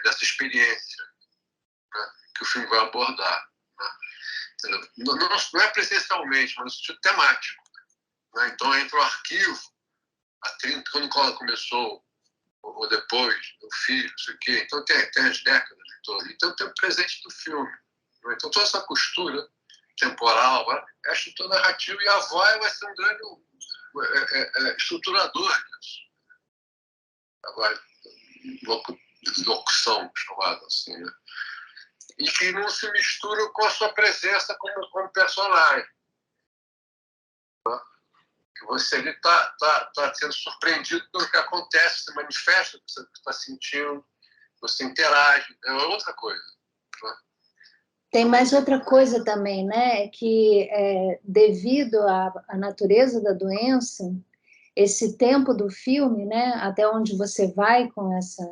[SPEAKER 5] Dessa experiência, né, que o filme vai abordar. Né? Não é presencialmente, mas no sentido temático. Né? Então, entre o arquivo, quando começou, ou depois, o filho, não sei o quê. Então, tem as décadas de todo. Então, tem o presente do filme. Né? Então, toda essa costura temporal é a estrutura narrativa, e a voz vai ser um grande estruturador disso. Agora, locução, chamada assim, né? E que não se mistura com a sua presença como personagem. Né? Que você ali está sendo surpreendido pelo que acontece, se manifesta, você está sentindo, você interage, é outra coisa. Né?
[SPEAKER 1] Tem mais outra coisa também, né? Que devido à natureza da doença, esse tempo do filme, né? Até onde você vai com essa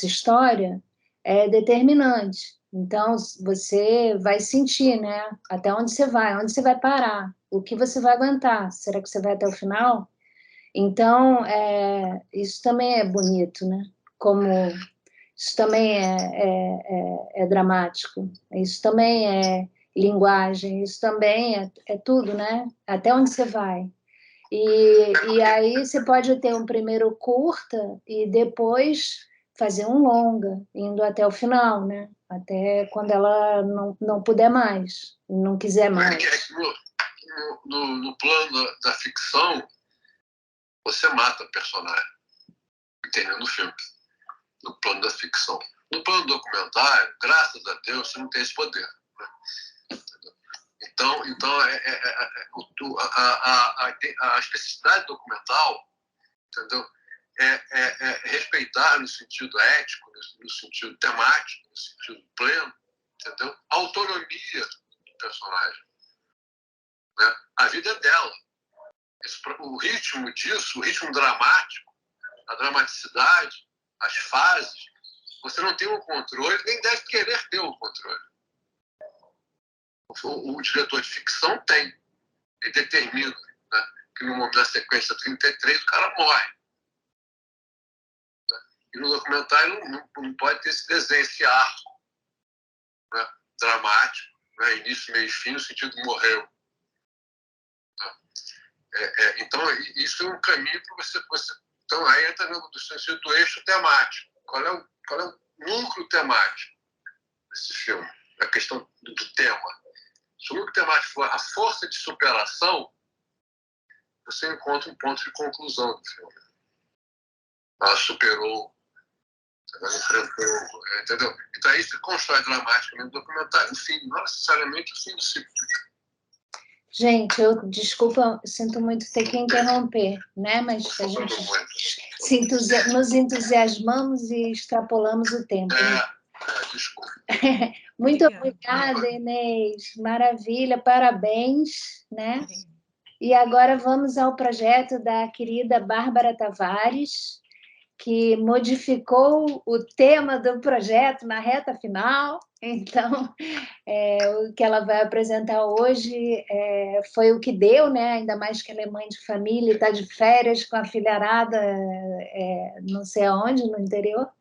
[SPEAKER 1] história, é determinante. Então, você vai sentir, né? Até onde você vai parar, o que você vai aguentar. Será que você vai até o final? Então, isso também é bonito, né? Isso também é dramático, isso também é linguagem, isso também é tudo, né? Até onde você vai. E aí você pode ter um primeiro curta e depois fazer um longa, indo até o final, né? Até quando ela não puder mais, não quiser mais.
[SPEAKER 5] No plano da ficção, você mata o personagem, entendeu? No filme. No plano da ficção. No plano documentário, graças a Deus, você não tem esse poder. Né? Então a especificidade documental, entendeu? Respeitar no sentido ético, no sentido temático, no sentido pleno, entendeu? A autonomia do personagem. Né? A vida é dela. O ritmo disso, o ritmo dramático, a dramaticidade, as fases, você não tem o controle, nem deve querer ter o controle. O diretor de ficção tem. Ele determina, né, que no momento da sequência 33 o cara morre. Né? E no documentário não pode ter esse desenho, esse arco, né, dramático, né, início, meio e fim, no sentido de morreu. Né? Então, isso é um caminho para você. Então, aí entra no sentido do eixo temático. Qual é o núcleo temático desse filme? A questão do tema. Se o núcleo temático for a força de superação, você encontra um ponto de conclusão do filme. Ela superou, ela enfrentou, entendeu? Então, aí se constrói dramaticamente o documentário, enfim, não necessariamente o fim do ciclo.
[SPEAKER 1] Gente, desculpa, sinto muito ter que interromper, né? Mas a gente nos entusiasmamos e extrapolamos o tempo.
[SPEAKER 5] Desculpa.
[SPEAKER 1] Muito obrigada, Inês. Maravilha, parabéns, né? E agora vamos ao projeto da querida Bárbara Tavares, que modificou o tema do projeto na reta final. Então, o que ela vai apresentar hoje foi o que deu, né? Ainda mais que ela é mãe de família e está de férias com a filharada, não sei aonde, no interior.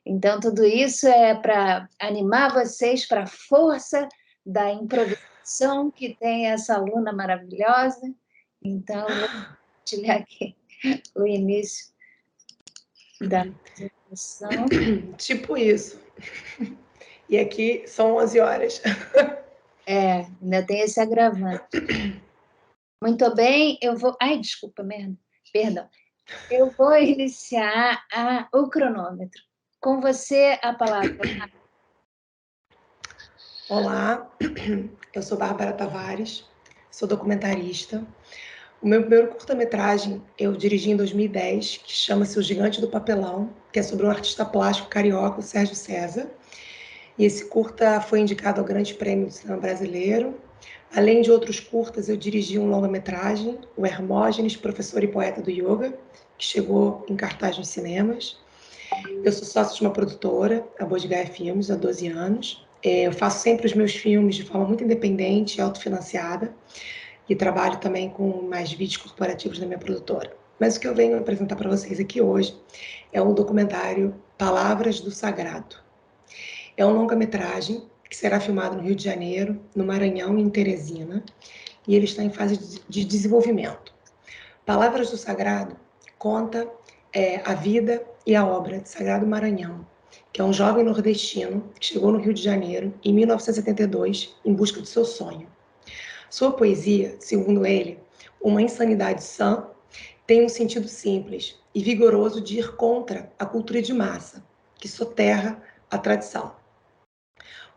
[SPEAKER 1] Então, tudo isso é para animar vocês para a força da improvisação que tem essa aluna maravilhosa. Então, vou compartilhar aqui o início da apresentação.
[SPEAKER 9] Tipo isso. E aqui são 11 horas.
[SPEAKER 1] Ainda tem esse agravante. Muito bem, eu vou... Ai, desculpa, perdão. Eu vou iniciar o cronômetro. Com você, a palavra.
[SPEAKER 9] Olá, eu sou Bárbara Tavares, sou documentarista. O meu primeiro curta-metragem eu dirigi em 2010, que chama-se O Gigante do Papelão, que é sobre um artista plástico carioca, o Sérgio César. E esse curta foi indicado ao Grande Prêmio do Cinema Brasileiro. Além de outros curtas, eu dirigi um longa-metragem, o Hermógenes, professor e poeta do yoga, que chegou em cartaz nos cinemas. Eu sou sócia de uma produtora, a Bodgaia Filmes, há 12 anos. Eu faço sempre os meus filmes de forma muito independente e autofinanciada, e trabalho também com mais vídeos corporativos da minha produtora. Mas o que eu venho apresentar para vocês aqui hoje é o documentário Palavras do Sagrado. É um longa-metragem que será filmado no Rio de Janeiro, no Maranhão e em Teresina, e ele está em fase de desenvolvimento. Palavras do Sagrado conta a vida e a obra de Sagrado Maranhão, que é um jovem nordestino que chegou no Rio de Janeiro em 1972 em busca de seu sonho. Sua poesia, segundo ele, uma insanidade sã, tem um sentido simples e vigoroso de ir contra a cultura de massa, que soterra a tradição.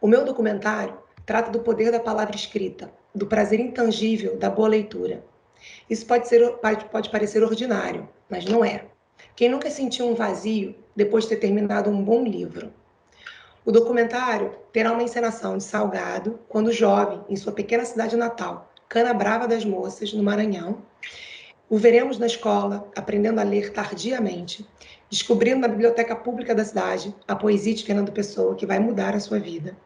[SPEAKER 9] O meu documentário trata do poder da palavra escrita, do prazer intangível da boa leitura. Isso pode parecer ordinário, mas não é. Quem nunca sentiu um vazio depois de ter terminado um bom livro? O documentário terá uma encenação de Salgado, quando jovem, em sua pequena cidade natal, Canabrava das Moças, no Maranhão. O veremos na escola, aprendendo a ler tardiamente, descobrindo na biblioteca pública da cidade a poesia de Fernando Pessoa, que vai mudar a sua vida.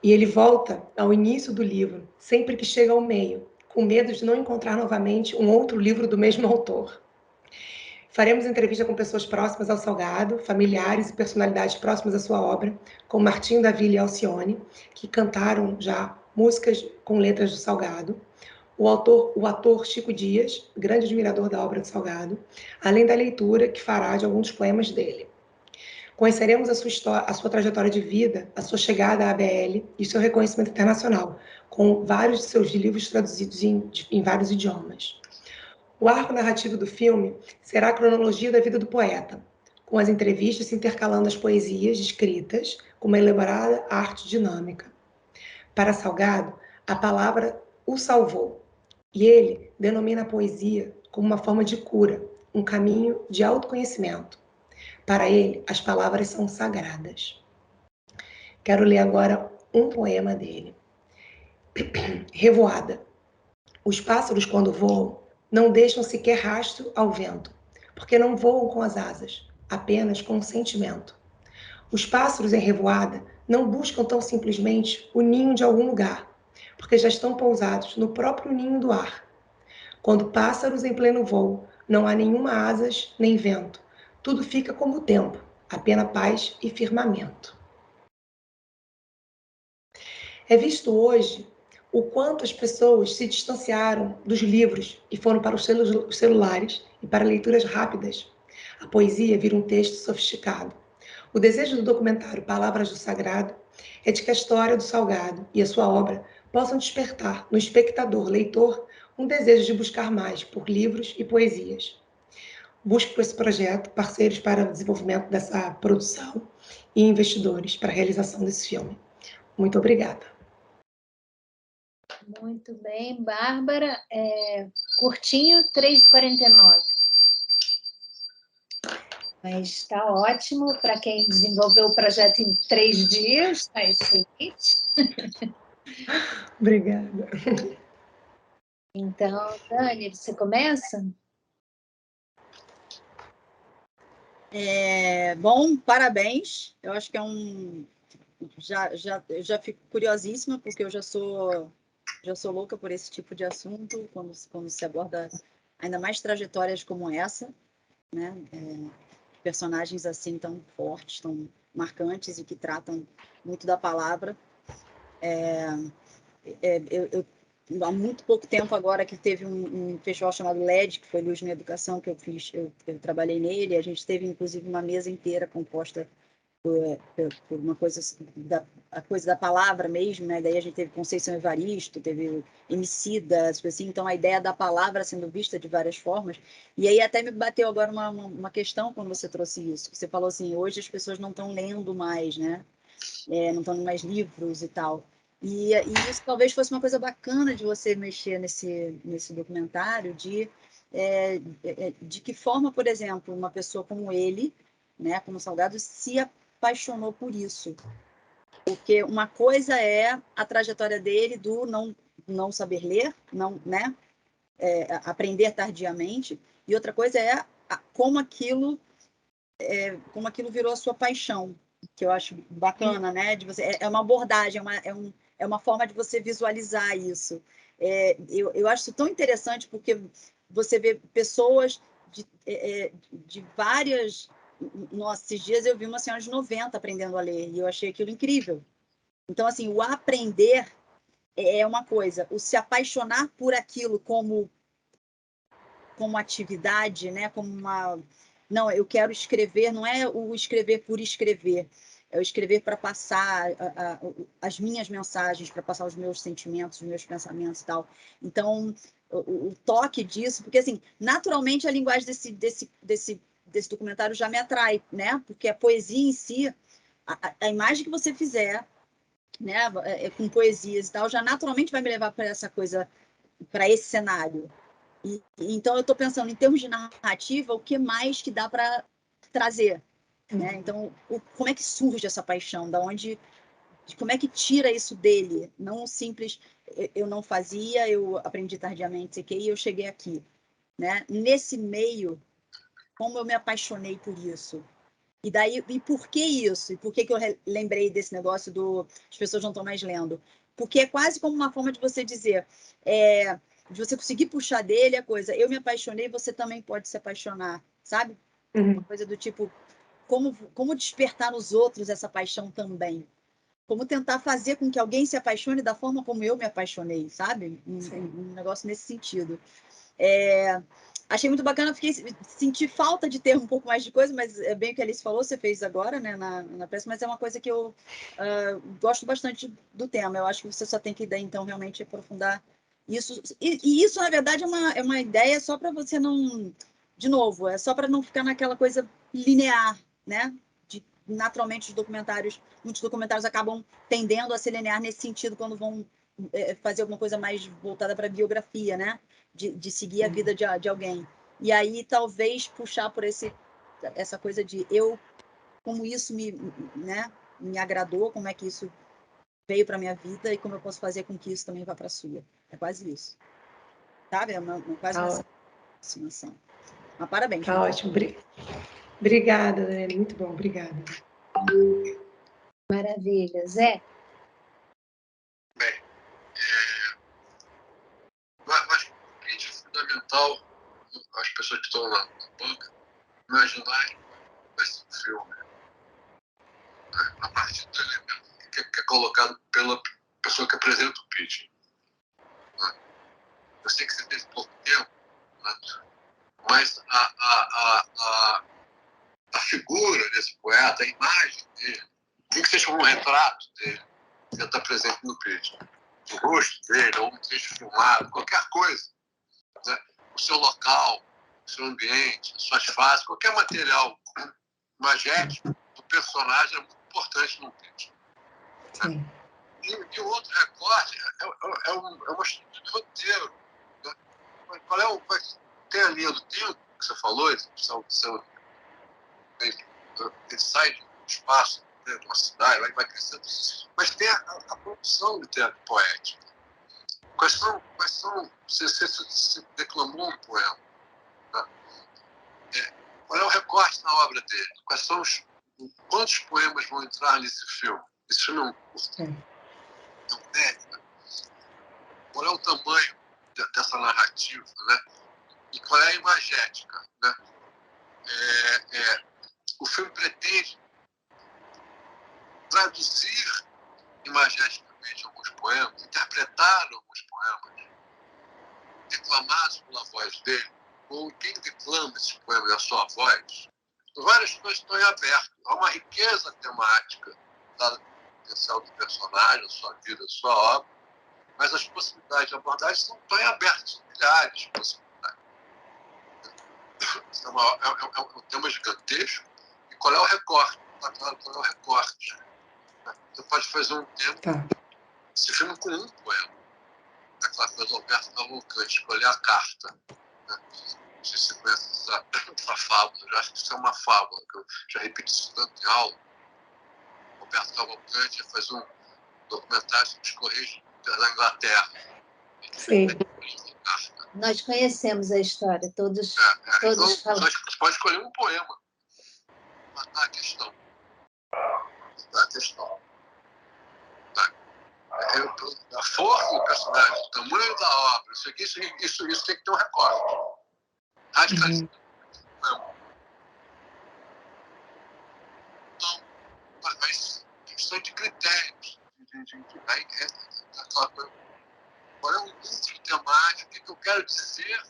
[SPEAKER 9] E ele volta ao início do livro, sempre que chega ao meio, com medo de não encontrar novamente um outro livro do mesmo autor. Faremos entrevista com pessoas próximas ao Salgado, familiares e personalidades próximas à sua obra, como Martinho da Vila e Alcione, que cantaram já músicas com letras do Salgado, o ator Chico Dias, grande admirador da obra do Salgado, além da leitura que fará de alguns poemas dele. Conheceremos a sua trajetória de vida, a sua chegada à ABL e seu reconhecimento internacional, com vários de seus livros traduzidos em vários idiomas. O arco narrativo do filme será a cronologia da vida do poeta, com as entrevistas se intercalando as poesias escritas com uma elaborada arte dinâmica. Para Salgado, a palavra o salvou, e ele denomina a poesia como uma forma de cura, um caminho de autoconhecimento. Para ele, as palavras são sagradas. Quero ler agora um poema dele. Revoada. Os pássaros, quando voam, não deixam sequer rastro ao vento, porque não voam com as asas, apenas com o sentimento. Os pássaros em revoada não buscam tão simplesmente o ninho de algum lugar, porque já estão pousados no próprio ninho do ar. Quando pássaros em pleno voo, não há nenhuma asas nem vento, tudo fica como o tempo, apenas paz e firmamento. É visto hoje o quanto as pessoas se distanciaram dos livros e foram para os celulares e para leituras rápidas. A poesia vira um texto sofisticado. O desejo do documentário Palavras do Sagrado é de que a história do Salgado e a sua obra possam despertar no espectador, leitor, um desejo de buscar mais por livros e poesias. Busco por esse projeto parceiros para o desenvolvimento dessa produção e investidores para a realização desse filme. Muito obrigada.
[SPEAKER 1] Muito bem, Bárbara. Curtinho, 3h49. Mas está ótimo para quem desenvolveu o projeto em 3 dias, está excelente.
[SPEAKER 9] Obrigada.
[SPEAKER 1] Então, Dani, você começa?
[SPEAKER 4] Bom, parabéns. Eu acho que eu já fico curiosíssima, porque eu já sou louca por esse tipo de assunto, quando se aborda ainda mais trajetórias como essa, né? Personagens assim tão fortes, tão marcantes e que tratam muito da palavra. Há muito pouco tempo agora que teve um festival chamado LED, que foi Luz na Educação, que eu trabalhei nele, a gente teve inclusive uma mesa inteira composta por uma coisa a coisa da palavra mesmo, né? Daí a gente teve Conceição Evaristo, teve Emicida, assim, então a ideia da palavra sendo vista de várias formas. E aí até me bateu agora uma questão quando você trouxe isso, que você falou assim, hoje as pessoas não estão lendo mais, né? Não estão lendo mais livros e tal. E isso talvez fosse uma coisa bacana de você mexer nesse documentário, de que forma, por exemplo, uma pessoa como ele, né, como Salgado, se apaixonou por isso. Porque uma coisa é a trajetória dele do não saber ler, não, né, aprender tardiamente, e outra coisa é como aquilo virou a sua paixão, que eu acho bacana, né? De você, é uma abordagem, é uma forma de você visualizar isso. Eu acho isso tão interessante porque você vê pessoas de várias... Nossa, esses dias eu vi uma senhora de 90 aprendendo a ler, e eu achei aquilo incrível. Então, assim, o aprender é uma coisa, o se apaixonar por aquilo como atividade, né? Como uma... Não, eu quero escrever, não é o escrever por escrever, é o escrever para passar as minhas mensagens, para passar os meus sentimentos, os meus pensamentos e tal. Então, o toque disso, porque, assim, naturalmente a linguagem desse documentário já me atrai, né? Porque a poesia em si, a imagem que você fizer, né, com poesias e tal, já naturalmente vai me levar para essa coisa, para esse cenário. Então, eu estou pensando, em termos de narrativa, o que mais que dá para trazer? Né? Então, como é que surge essa paixão? Como é que tira isso dele? Não simples, eu não fazia, eu aprendi tardiamente, sei que, e eu cheguei aqui. Né? Nesse meio, como eu me apaixonei por isso? E por que isso? E por que eu lembrei desse negócio as pessoas não estão mais lendo? Porque é quase como uma forma de você dizer... de você conseguir puxar dele a coisa, eu me apaixonei, você também pode se apaixonar, sabe? Uma coisa do tipo, como despertar nos outros essa paixão também? Como tentar fazer com que alguém se apaixone da forma como eu me apaixonei, sabe? Um negócio nesse sentido. Achei muito bacana, senti falta de ter um pouco mais de coisa, mas é bem o que a Alice falou, você fez agora, né, na peça, mas é uma coisa que eu gosto bastante do tema. Eu acho que você só tem que, então, realmente aprofundar isso. E isso, na verdade, é uma ideia só para você não... De novo, é só para não ficar naquela coisa linear, né? Naturalmente, muitos documentários acabam tendendo a ser linear nesse sentido quando vão fazer alguma coisa mais voltada para a biografia, né? De seguir a vida de alguém. E aí, talvez, puxar por essa coisa de como isso me agradou, como é que isso veio para a minha vida e como eu posso fazer com que isso também vá para a sua. É quase isso. Sabe? Quase uma aproximação. Mas parabéns.
[SPEAKER 9] Tá ótimo. Obrigada, Dani. Muito bom. Obrigada.
[SPEAKER 1] Maravilha. Zé?
[SPEAKER 5] Bem, mas é fundamental as pessoas que estão lá na banca imaginarem como vai ser o filme, a partir do elemento que é colocado pela pessoa que apresenta o pitch. Eu sei que você teve pouco tempo, né? Mas a figura desse poeta, a imagem dele, tem que seja um retrato dele, que está presente no pitch. O rosto dele, ou um trecho filmado, qualquer coisa. Né? O seu local, o seu ambiente, as suas faces, qualquer material magético do personagem é muito importante no pitch. Né? E o outro recorte é uma estrutura de roteiro. Né? Tem a linha do tempo que você falou, ele sai de um espaço, de uma cidade, vai crescendo, mas tem a produção literária poética. Quais são você declamou um poema, né? Qual é o recorte na obra dele? Quantos poemas vão entrar nesse filme? Esse filme é um curto. Qual é o tamanho dessa narrativa, né? E qual é a imagética, né? O filme pretende traduzir imageticamente alguns poemas, interpretar alguns poemas, declamados pela voz dele, ou quem declama esses poemas é a sua voz, várias coisas estão em aberto. Há uma riqueza temática dada pelo potencial do personagem, sua vida, sua obra, mas as possibilidades de abordagem estão em aberto, são milhares de possibilidades. É um tema gigantesco. E qual é o recorte? Qual é o recorte? Você pode fazer um tema, esse filme com um poema. Aquela coisa do Alberto Cavalcante, escolher a carta. Não sei se você conhece essa fábula, eu acho que isso é uma fábula, que eu já repeti isso tanto em aula. O Alberto Cavalcante ia fazer um documentário sobre os Correios da Inglaterra.
[SPEAKER 9] Sim.
[SPEAKER 1] Nós conhecemos a história, todos
[SPEAKER 5] Então,
[SPEAKER 1] falam.
[SPEAKER 5] você pode escolher um poema. Matar a questão. Matar a questão. A força do personagem, o tamanho da obra, isso tem que ter um recorte. Radicalização. Então, mas questão de critérios. Aí aquela coisa. Qual é o núcleo temático? O que eu quero dizer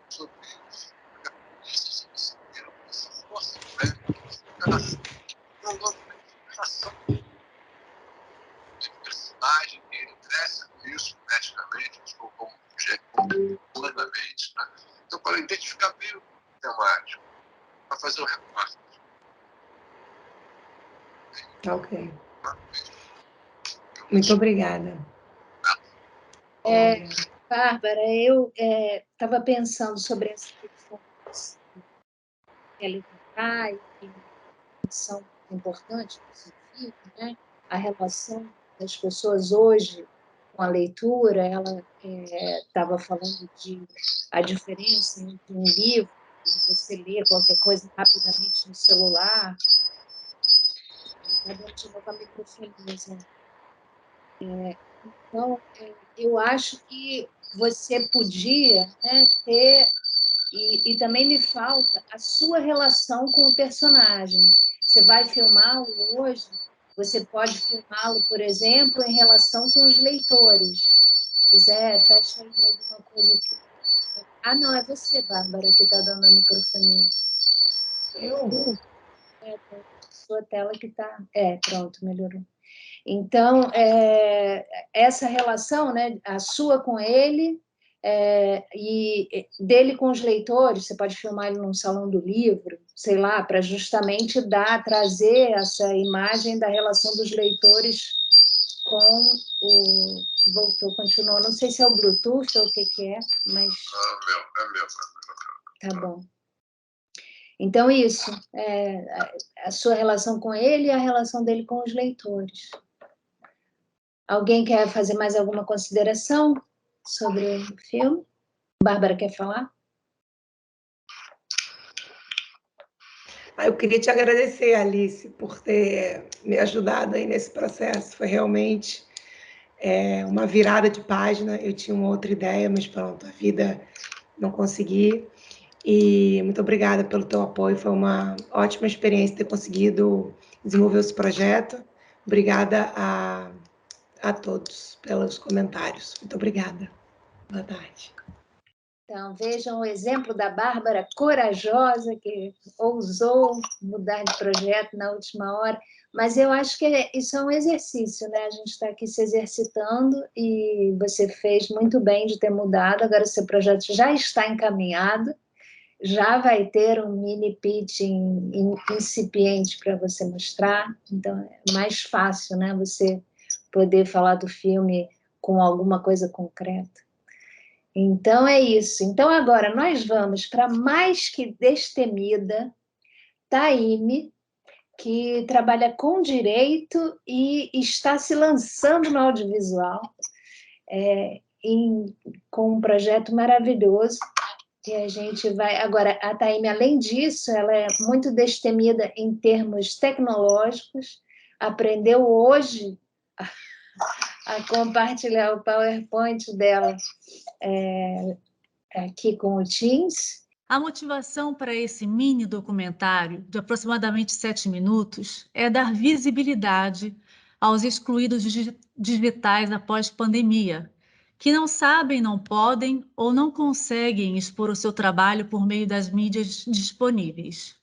[SPEAKER 5] sobre isso? Essa força personagem que ele cresce com isso metricamente, como humanamente, né? Então, para identificar bem o temático, para fazer o recorte.
[SPEAKER 9] Ok. Muito obrigada.
[SPEAKER 1] Bárbara, eu estava pensando sobre essa questão que ela traz, que são importantes nesse filme, né? A relação das pessoas hoje com a leitura, ela estava falando de a diferença entre um livro e você ler qualquer coisa rapidamente no celular. Está dando de novo a microfonia. Então, eu acho que você podia, né, ter, e também me falta a sua relação com o personagem. Você vai filmá-lo hoje, você pode filmá-lo, por exemplo, em relação com os leitores. Zé, fecha aí alguma coisa. Ah, não, é você, Bárbara, que está dando a microfonia.
[SPEAKER 9] Eu?
[SPEAKER 1] Sua tela que está... pronto, melhorou. Então, essa relação, né, a sua com ele e dele com os leitores, você pode filmar ele num salão do livro, sei lá, para justamente trazer essa imagem da relação dos leitores com o... Voltou, continuou, não sei se é o Bluetooth ou o que é, mas...
[SPEAKER 5] É meu.
[SPEAKER 1] Tá bom. Então, isso, a sua relação com ele e a relação dele com os leitores. Alguém quer fazer mais alguma consideração sobre o filme? Bárbara quer falar?
[SPEAKER 9] Eu queria te agradecer, Alice, por ter me ajudado aí nesse processo. Foi realmente uma virada de página. Eu tinha uma outra ideia, mas pronto, a vida não consegui. E muito obrigada pelo teu apoio. Foi uma ótima experiência ter conseguido desenvolver esse projeto. Obrigada a todos pelos comentários. Muito obrigada. Boa tarde.
[SPEAKER 1] Então, vejam o exemplo da Bárbara corajosa, que ousou mudar de projeto na última hora, mas eu acho que isso é um exercício, né? A gente está aqui se exercitando e você fez muito bem de ter mudado, agora o seu projeto já está encaminhado, já vai ter um mini pitching incipiente para você mostrar, então é mais fácil, né? Você poder falar do filme com alguma coisa concreta. Então, é isso. Então, agora, nós vamos para Mais Que Destemida, Taime, que trabalha com direito e está se lançando no audiovisual, com um projeto maravilhoso, que a gente vai... Agora, a Taime, além disso, ela é muito destemida em termos tecnológicos, aprendeu hoje a compartilhar o PowerPoint dela aqui com o Teams.
[SPEAKER 10] A motivação para esse mini documentário, de aproximadamente 7 minutos, é dar visibilidade aos excluídos digitais após pandemia, que não sabem, não podem ou não conseguem expor o seu trabalho por meio das mídias disponíveis.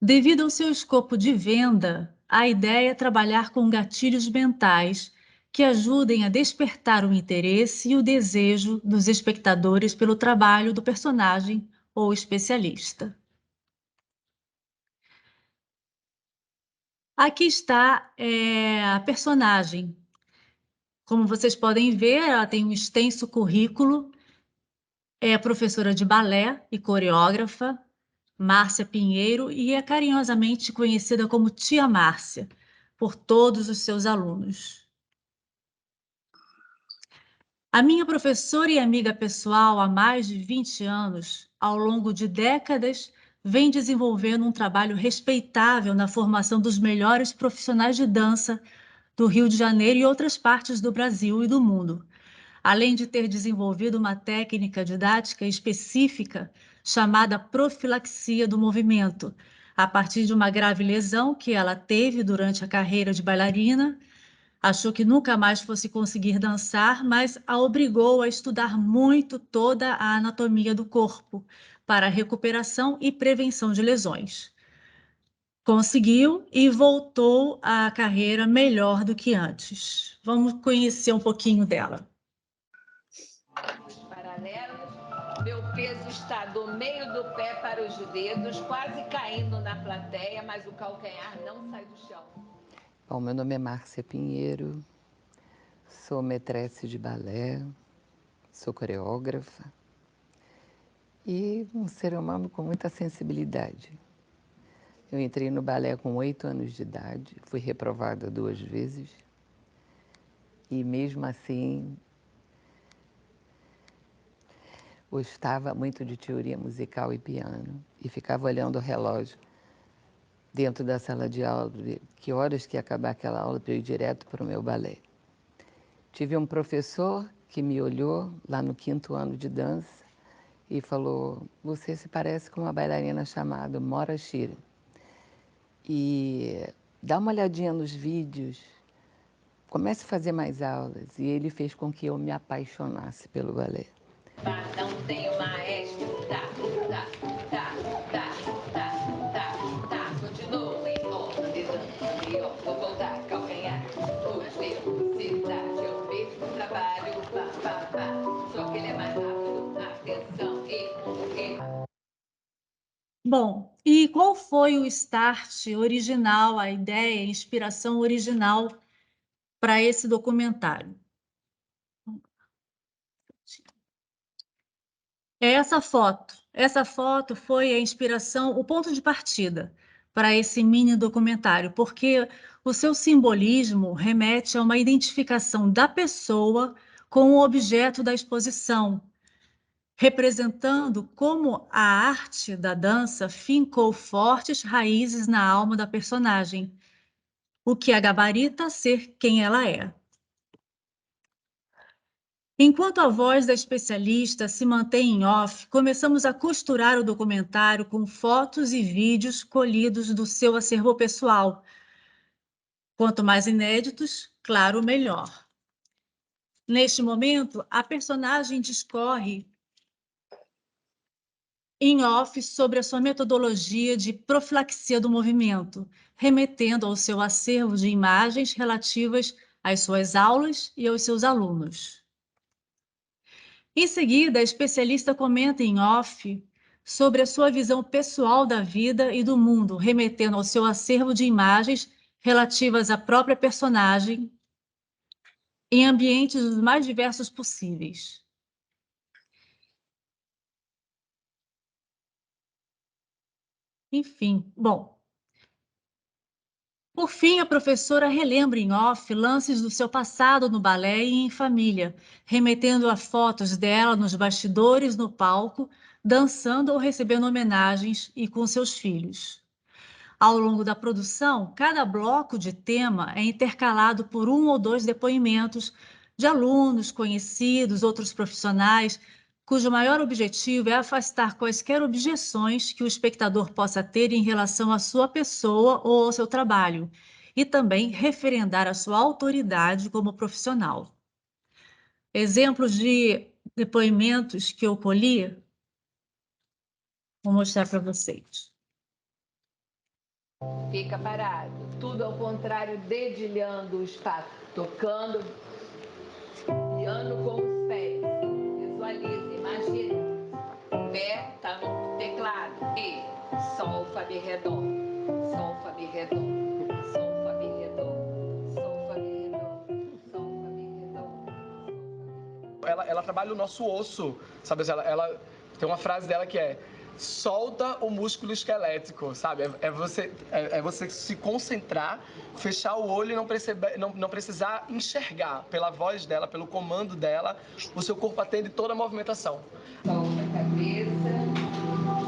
[SPEAKER 10] Devido ao seu escopo de venda, a ideia é trabalhar com gatilhos mentais que ajudem a despertar o interesse e o desejo dos espectadores pelo trabalho do personagem ou especialista. Aqui está a personagem. Como vocês podem ver, ela tem um extenso currículo, é professora de balé e coreógrafa, Márcia Pinheiro, e é carinhosamente conhecida como Tia Márcia, por todos os seus alunos. A minha professora e amiga pessoal há mais de 20 anos, ao longo de décadas, vem desenvolvendo um trabalho respeitável na formação dos melhores profissionais de dança do Rio de Janeiro e outras partes do Brasil e do mundo, além de ter desenvolvido uma técnica didática específica chamada profilaxia do movimento, a partir de uma grave lesão que ela teve durante a carreira de bailarina. Achou que nunca mais fosse conseguir dançar, mas a obrigou a estudar muito toda a anatomia do corpo para recuperação e prevenção de lesões. Conseguiu e voltou à carreira melhor do que antes. Vamos conhecer um pouquinho dela.
[SPEAKER 11] Paralelos, meu peso está do meio do pé para os dedos, quase caindo na plateia, mas o calcanhar não sai do chão.
[SPEAKER 12] Bom, meu nome é Márcia Pinheiro, sou maîtresse de balé, sou coreógrafa e um ser humano com muita sensibilidade. Eu entrei no balé com 8 anos de idade, fui reprovada 2 vezes e mesmo assim gostava muito de teoria musical e piano e ficava olhando o relógio dentro da sala de aula, que horas que ia acabar aquela aula para eu ir direto para o meu balé. Tive um professor que me olhou lá no 5º ano de dança e falou: você se parece com uma bailarina chamada Mora Shira. E dá uma olhadinha nos vídeos, comece a fazer mais aulas. E ele fez com que eu me apaixonasse pelo balé.
[SPEAKER 11] Não tenho maestro, tá, continua, vou voltar, calcanhar, os dedos, cidade, eu perco o trabalho, só que ele é mais rápido, atenção, e...
[SPEAKER 10] Bom, e qual foi o start original, a ideia, a inspiração original para esse documentário? É essa foto. Essa foto foi a inspiração, o ponto de partida para esse mini documentário, porque o seu simbolismo remete a uma identificação da pessoa com o objeto da exposição, representando como a arte da dança fincou fortes raízes na alma da personagem, o que a gabarita ser quem ela é. Enquanto a voz da especialista se mantém em off, começamos a costurar o documentário com fotos e vídeos colhidos do seu acervo pessoal. Quanto mais inéditos, claro, melhor. Neste momento, a personagem discorre em off sobre a sua metodologia de profilaxia do movimento, remetendo ao seu acervo de imagens relativas às suas aulas e aos seus alunos. Em seguida, a especialista comenta em off sobre a sua visão pessoal da vida e do mundo, remetendo ao seu acervo de imagens relativas à própria personagem em ambientes os mais diversos possíveis. Enfim, bom. Por fim, a professora relembra em off lances do seu passado no balé e em família, remetendo a fotos dela nos bastidores, no palco, dançando ou recebendo homenagens e com seus filhos. Ao longo da produção, cada bloco de tema é intercalado por 1 ou 2 depoimentos de alunos, conhecidos, outros profissionais, cujo maior objetivo é afastar quaisquer objeções que o espectador possa ter em relação à sua pessoa ou ao seu trabalho, e também referendar a sua autoridade como profissional. Exemplos de depoimentos que eu colhi, vou mostrar para vocês.
[SPEAKER 11] Fica parado. Tudo ao contrário, dedilhando os passos. Tocando piano com os pés. Visualize, imagine. O pé está no teclado. E sol, fá, mi, ré, dó. Sol, fá, mi, ré, dó. Sol, fá, mi, ré, dó. Sol, fá, mi, ré, dó. Sol, fá, mi, ré, dó.
[SPEAKER 13] Ela trabalha o nosso osso, sabe? Ela tem uma frase dela que é: solta o músculo esquelético, sabe? É você se concentrar, fechar o olho e não precisar enxergar. Pela voz dela, pelo comando dela, o seu corpo atende toda a movimentação.
[SPEAKER 11] Solta a cabeça,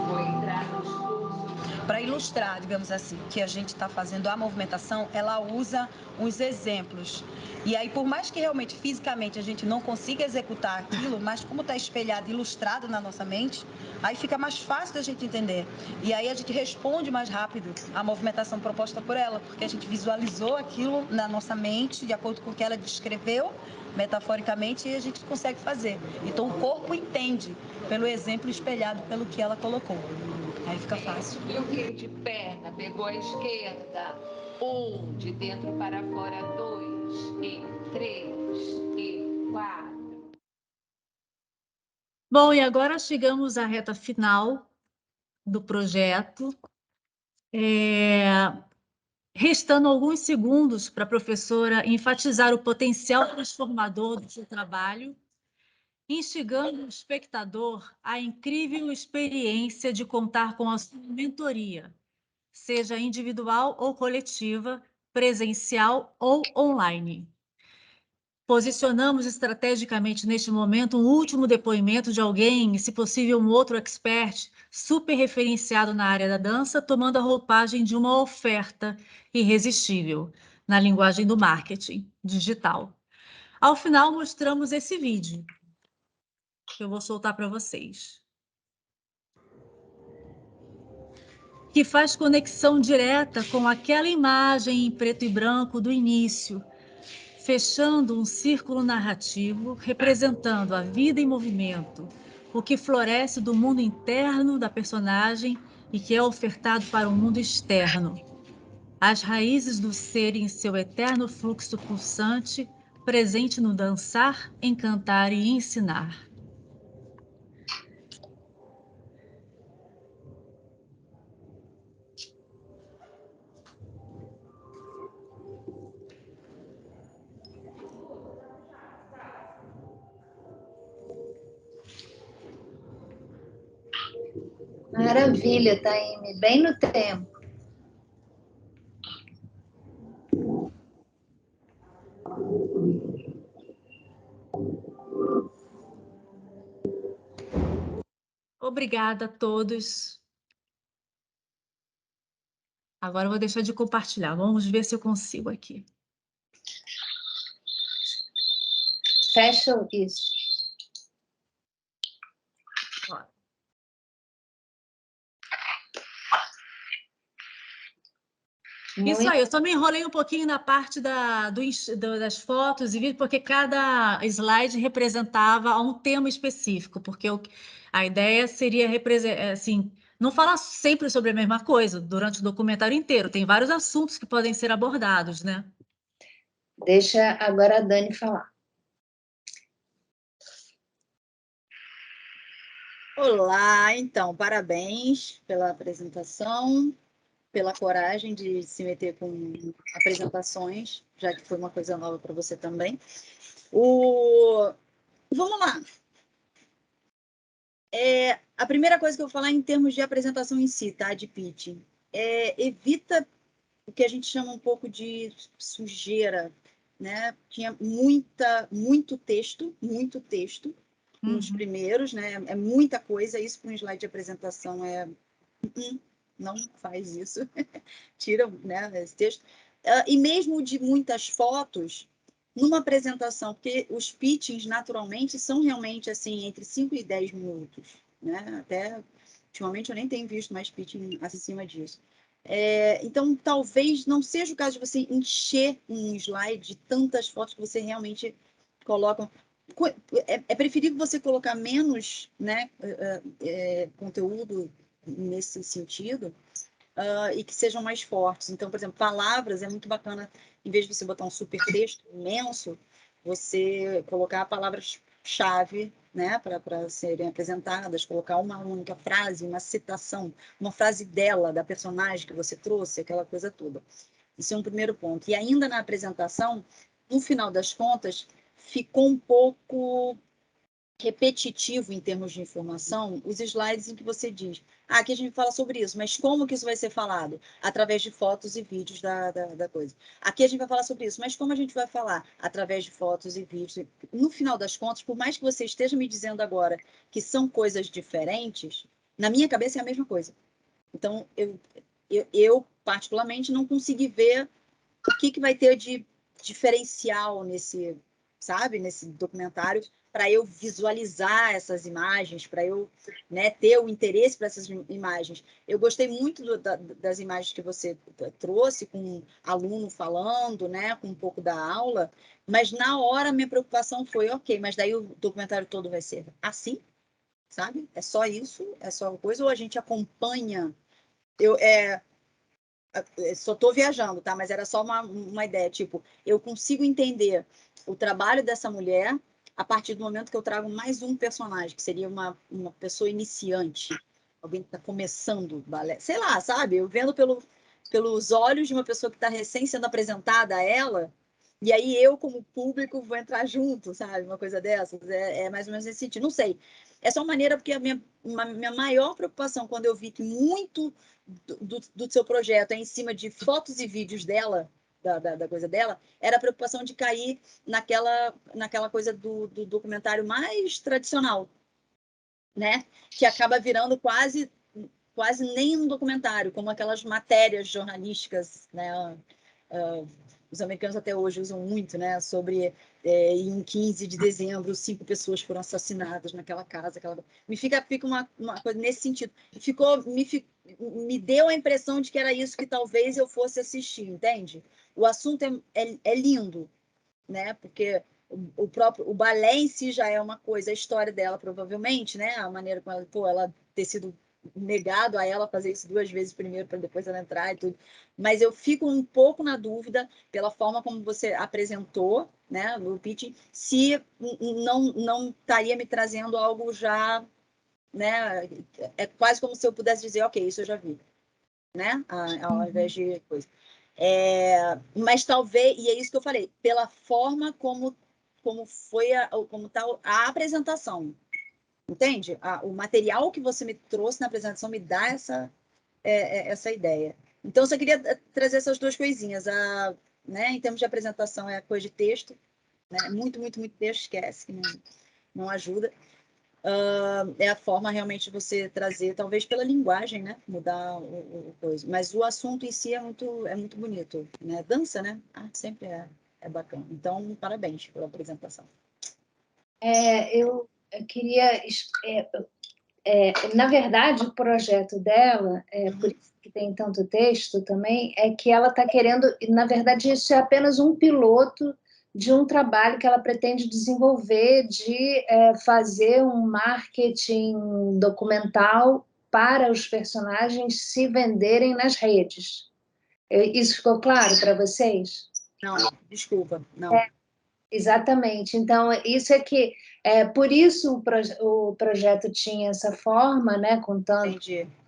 [SPEAKER 11] vou entrar nos fluxos.
[SPEAKER 4] Para ilustrar, digamos assim, que a gente está fazendo a movimentação, ela usa uns exemplos. E aí, por mais que realmente, fisicamente, a gente não consiga executar aquilo, mas como está espelhado, ilustrado na nossa mente, aí fica mais fácil da gente entender. E aí a gente responde mais rápido à movimentação proposta por ela, porque a gente visualizou aquilo na nossa mente, de acordo com o que ela descreveu, metaforicamente, e a gente consegue fazer. Então, o corpo entende pelo exemplo espelhado pelo que ela colocou. Aí fica fácil.
[SPEAKER 11] Bloqueio de perna, pegou a esquerda. 1, de dentro para fora, 2, e 3, e 4.
[SPEAKER 10] Bom, e agora chegamos à reta final do projeto. Restando alguns segundos para a professora enfatizar o potencial transformador do seu trabalho, instigando o espectador à incrível experiência de contar com a sua mentoria, seja individual ou coletiva, presencial ou online. Posicionamos estrategicamente neste momento um último depoimento de alguém, se possível um outro expert, super referenciado na área da dança, tomando a roupagem de uma oferta irresistível, na linguagem do marketing digital. Ao final, mostramos esse vídeo, que eu vou soltar para vocês, que faz conexão direta com aquela imagem em preto e branco do início, fechando um círculo narrativo representando a vida em movimento, o que floresce do mundo interno da personagem e que é ofertado para o mundo externo. As raízes do ser em seu eterno fluxo pulsante, presente no dançar, encantar e ensinar.
[SPEAKER 1] Maravilha, Taime, bem no tempo.
[SPEAKER 10] Obrigada a todos. Agora eu vou deixar de compartilhar. Vamos ver se eu consigo aqui.
[SPEAKER 1] Fecha isso.
[SPEAKER 10] Isso aí, eu só me enrolei um pouquinho na parte das fotos e vídeos, porque cada slide representava um tema específico, porque a ideia seria assim, não falar sempre sobre a mesma coisa durante o documentário inteiro, tem vários assuntos que podem ser abordados, né?
[SPEAKER 1] Deixa agora a Dani falar.
[SPEAKER 4] Olá, então, parabéns pela apresentação, pela coragem de se meter com apresentações, já que foi uma coisa nova para você também. Vamos lá. A primeira coisa que eu vou falar em termos de apresentação em si, tá? De pitching. Evita o que a gente chama um pouco de sujeira, né? Tinha muito texto nos primeiros, né? É muita coisa, isso para um slide de apresentação não faz isso, tira, né, esse texto. E mesmo de muitas fotos, numa apresentação, porque os pitchings, naturalmente, são realmente, assim, entre 5 e 10 minutos, né? Até, ultimamente, eu nem tenho visto mais pitching acima disso. Então, talvez não seja o caso de você encher um slide de tantas fotos que você realmente coloca. É preferível você colocar menos, né, conteúdo nesse sentido, e que sejam mais fortes. Então, por exemplo, palavras é muito bacana, em vez de você botar um super texto imenso, você colocar palavras-chave, né, para serem apresentadas, colocar uma única frase, uma citação, uma frase dela, da personagem que você trouxe, aquela coisa toda. Isso é um primeiro ponto. E ainda na apresentação, no final das contas, ficou um pouco repetitivo em termos de informação os slides em que você diz, aqui a gente fala sobre isso, mas como que isso vai ser falado? Através de fotos e vídeos da coisa. Aqui a gente vai falar sobre isso, mas como a gente vai falar? Através de fotos e vídeos. No final das contas, por mais que você esteja me dizendo agora que são coisas diferentes, na minha cabeça é a mesma coisa. Então, eu particularmente, não consegui ver o que vai ter de diferencial nesse, sabe, nesse documentário, para eu visualizar essas imagens, para eu, né, ter o interesse para essas imagens. Eu gostei muito das imagens que você trouxe, com aluno falando, né, com um pouco da aula, mas na hora minha preocupação foi, ok, mas daí o documentário todo vai ser assim, sabe? É só isso? É só uma coisa? Ou a gente acompanha? Só estou viajando, tá? Mas era só uma ideia, tipo, eu consigo entender o trabalho dessa mulher a partir do momento que eu trago mais um personagem, que seria uma pessoa iniciante, alguém que está começando balé, sei lá, sabe? Eu vendo pelos olhos de uma pessoa que está recém sendo apresentada a ela, e aí eu, como público, vou entrar junto, sabe? Uma coisa dessas, é mais ou menos nesse sentido. Não sei. É só maneira, porque a minha maior preocupação, quando eu vi que muito do seu projeto é em cima de fotos e vídeos dela, da coisa dela, era a preocupação de cair naquela coisa do documentário mais tradicional, né? Que acaba virando quase nem um documentário, como aquelas matérias jornalísticas, né? Os americanos até hoje usam muito, né? Sobre em 15 de dezembro, 5 pessoas foram assassinadas naquela casa. Fica uma coisa nesse sentido. Me deu a impressão de que era isso que talvez eu fosse assistir, entende? O assunto é lindo, né? Porque o balé em si já é uma coisa, a história dela provavelmente, né? A maneira como ela ter sido negado a ela fazer isso 2 vezes primeiro para depois ela entrar e tudo. Mas eu fico um pouco na dúvida pela forma como você apresentou, né, no pitch, se não estaria me trazendo algo já, né? É quase como se eu pudesse dizer, ok, isso eu já vi, né? Ao invés de coisa. Mas talvez, e é isso que eu falei, pela forma como foi como tá a apresentação, entende? O material que você me trouxe na apresentação me dá essa ideia. Então, eu só queria trazer essas 2 coisinhas. Né, em termos de apresentação, é a coisa de texto, né? Muito texto, esquece, que não ajuda. É a forma realmente de você trazer, talvez pela linguagem, né? Mudar o coisa. Mas o assunto em si é muito bonito, né? Dança, né? Sempre é bacana. Então, parabéns pela apresentação.
[SPEAKER 1] Eu queria... na verdade, o projeto dela, por isso que tem tanto texto também, é que ela está querendo... Na verdade, isso é apenas um piloto de um trabalho que ela pretende desenvolver de fazer um marketing documental para os personagens se venderem nas redes. Isso ficou claro para vocês?
[SPEAKER 4] Não, desculpa, não.
[SPEAKER 1] Exatamente. Então, isso é que... por isso o projeto tinha essa forma, né, com tanta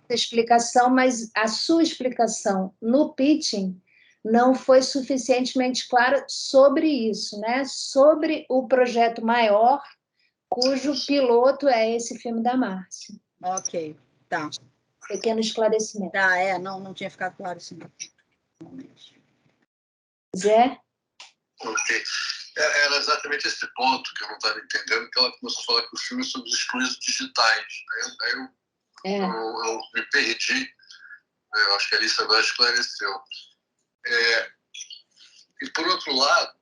[SPEAKER 1] explicação, mas a sua explicação no pitching não foi suficientemente clara sobre isso, né? Sobre o projeto maior, cujo piloto é esse filme da Márcia.
[SPEAKER 4] Ok, tá.
[SPEAKER 1] Pequeno esclarecimento.
[SPEAKER 4] Tá, não tinha ficado claro isso.
[SPEAKER 1] Zé?
[SPEAKER 5] Ok. Era exatamente esse ponto que eu não estava entendendo, que ela começou a falar que o filme é sobre os excluídos digitais. Aí eu me perdi. Eu acho que a Alice agora esclareceu. E, por outro lado,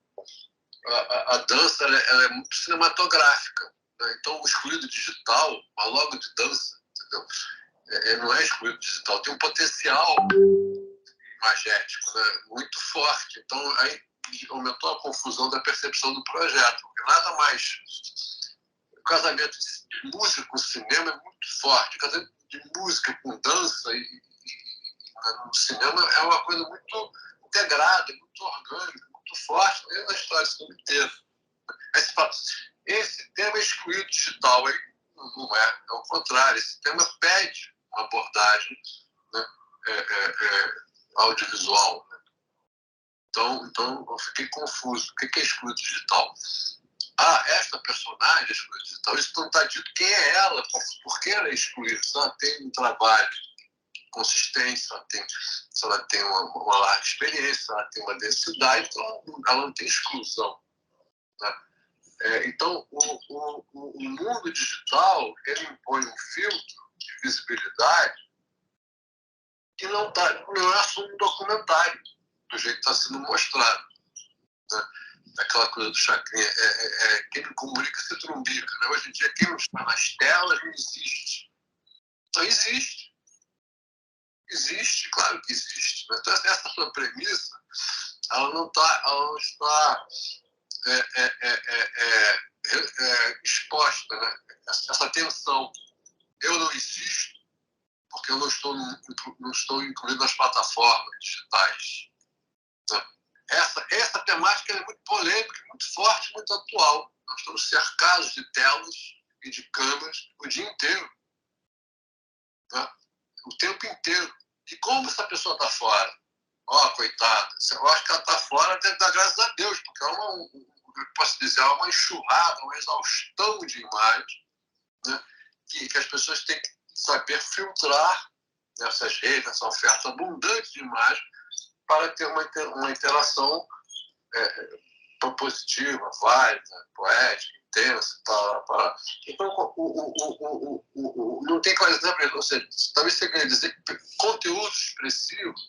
[SPEAKER 5] a dança ela é muito cinematográfica, né? Então, o excluído digital, mas logo de dança, entendeu? Não é excluído digital, tem um potencial imagético, né? Muito forte. Então, aí aumentou a confusão da percepção do projeto, porque nada mais... O casamento de música com cinema é muito forte. O casamento de música com dança e No cinema é uma coisa muito integrada, muito orgânica, muito forte dentro da história do cinema inteiro. Aí você fala, esse tema é excluído digital, aí não é, é o contrário, esse tema pede uma abordagem, né, audiovisual. Né? Então eu fiquei confuso. O que é excluído digital? Esta personagem é excluída digital. Isso não está dito quem é ela, por que ela é excluída. Se ela tem um trabalho de consistência, se ela tem uma larga experiência, se ela tem uma densidade, então ela não tem exclusão. Né? Então, o mundo digital ele impõe um filtro de visibilidade que não é só um documentário, do jeito que está sendo mostrado. Né? Aquela coisa do Chacrinha, quem não comunica se trumbica. Né? Hoje em dia, quem não está nas telas não existe. Então, existe. Existe, claro que existe. Então, essa sua premissa, ela não está exposta, né? Essa tensão. Eu não existo porque eu não estou incluído nas plataformas digitais. Né? Essa temática é muito polêmica, muito forte, muito atual. Nós estamos cercados de telas e de câmeras o dia inteiro. Né? O tempo inteiro. E como essa pessoa está fora? Coitada. Eu acho que ela está fora, deve dar graças a Deus, porque é posso dizer, é uma enxurrada, uma exaustão de imagens, né? que as pessoas têm que saber filtrar nessas redes, nessa oferta abundante de imagens, para ter uma interação propositiva, válida, poética, intensa. Então, não tem clareza, ou seja, talvez você queira dizer que conteúdos expressivos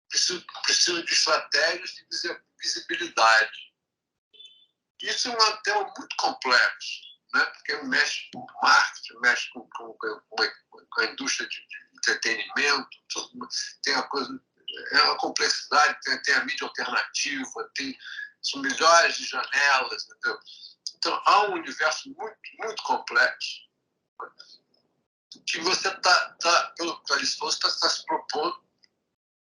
[SPEAKER 5] precisam de estratégias de visibilidade. Isso é um tema muito complexo, né? Porque mexe com marketing, mexe com a indústria de entretenimento, tem a coisa, é uma complexidade, tem a mídia alternativa, são milhares de janelas, entendeu? Então, há um universo muito, muito complexo, né? Que você pelo que a Alice falou, está se propondo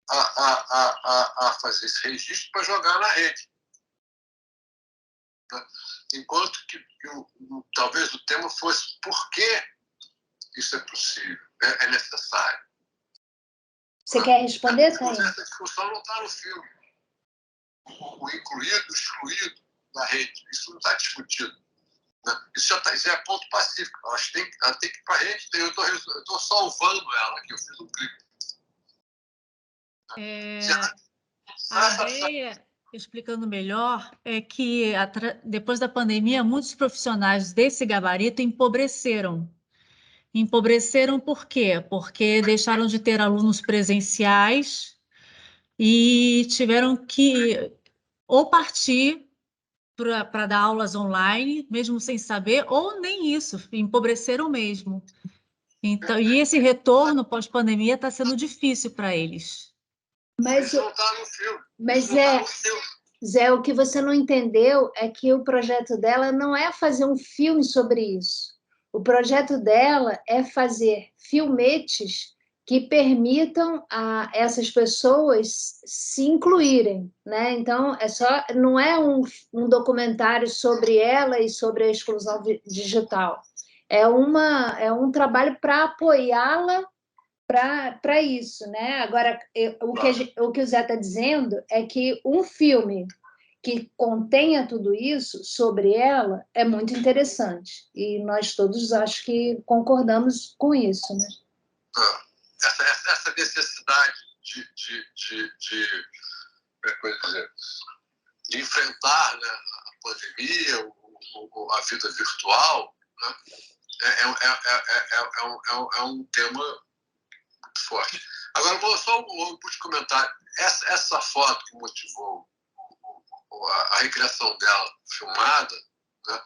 [SPEAKER 5] a fazer esse registro para jogar na rede. Né? Enquanto que talvez o tema fosse por que isso é possível, é necessário.
[SPEAKER 1] Você quer responder, Thay?
[SPEAKER 5] Essa discussão não está no filme. O incluído, o excluído da rede, isso não está discutido. Né? Isso é ponto pacífico. Ela tem que ir para a rede. Eu estou salvando ela aqui, eu fiz um clipe.
[SPEAKER 10] A ideia, explicando melhor, é que depois da pandemia, muitos profissionais desse gabarito empobreceram. Empobreceram por quê? Porque deixaram de ter alunos presenciais e tiveram que ou partir para dar aulas online, mesmo sem saber, ou nem isso, empobreceram mesmo. Então, e esse retorno pós-pandemia está sendo difícil para eles.
[SPEAKER 1] Mas,
[SPEAKER 5] isso não está no filme.
[SPEAKER 1] Zé, o que você não entendeu é que o projeto dela não é fazer um filme sobre isso. O projeto dela é fazer filmetes que permitam a essas pessoas se incluírem, né? Então, não é um documentário sobre ela e sobre a exclusão digital. É um trabalho para apoiá-la para isso, né? Agora, o que o Zé está dizendo é que um filme que contenha tudo isso sobre ela é muito interessante. E nós todos acho que concordamos com isso, né?
[SPEAKER 5] Essa necessidade de enfrentar, né, a pandemia, a vida virtual, né, é um tema muito forte. Agora, só um último comentário. Essa foto que motivou a recriação dela filmada, né,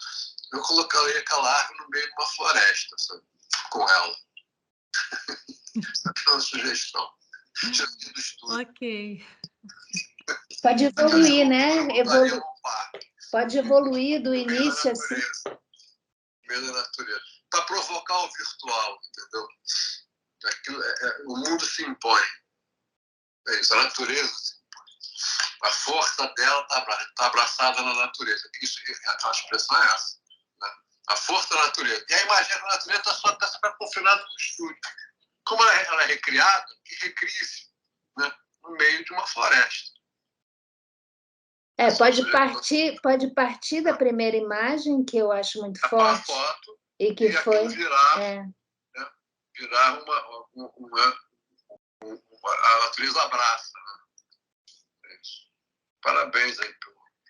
[SPEAKER 5] eu colocaria aquela árvore no meio de uma floresta, sabe, com ela. Essa é uma sugestão.
[SPEAKER 10] Ok.
[SPEAKER 1] Pode evoluir, né? Pode evoluir do início assim.
[SPEAKER 5] Meio da natureza. Para provocar o virtual, entendeu? O mundo mundo se impõe. É isso, a natureza se impõe. A força dela está abraçada na natureza. Isso, a expressão é essa. Né? A força da natureza. E a imagem da natureza está confinada no estúdio. Como ela é recriada, que recria-se, né, no meio de uma floresta.
[SPEAKER 1] Pode partir da primeira imagem, que eu acho muito forte.
[SPEAKER 5] Foto,
[SPEAKER 1] e que foi
[SPEAKER 5] virar a natureza abraça. Né? É isso. Parabéns aí.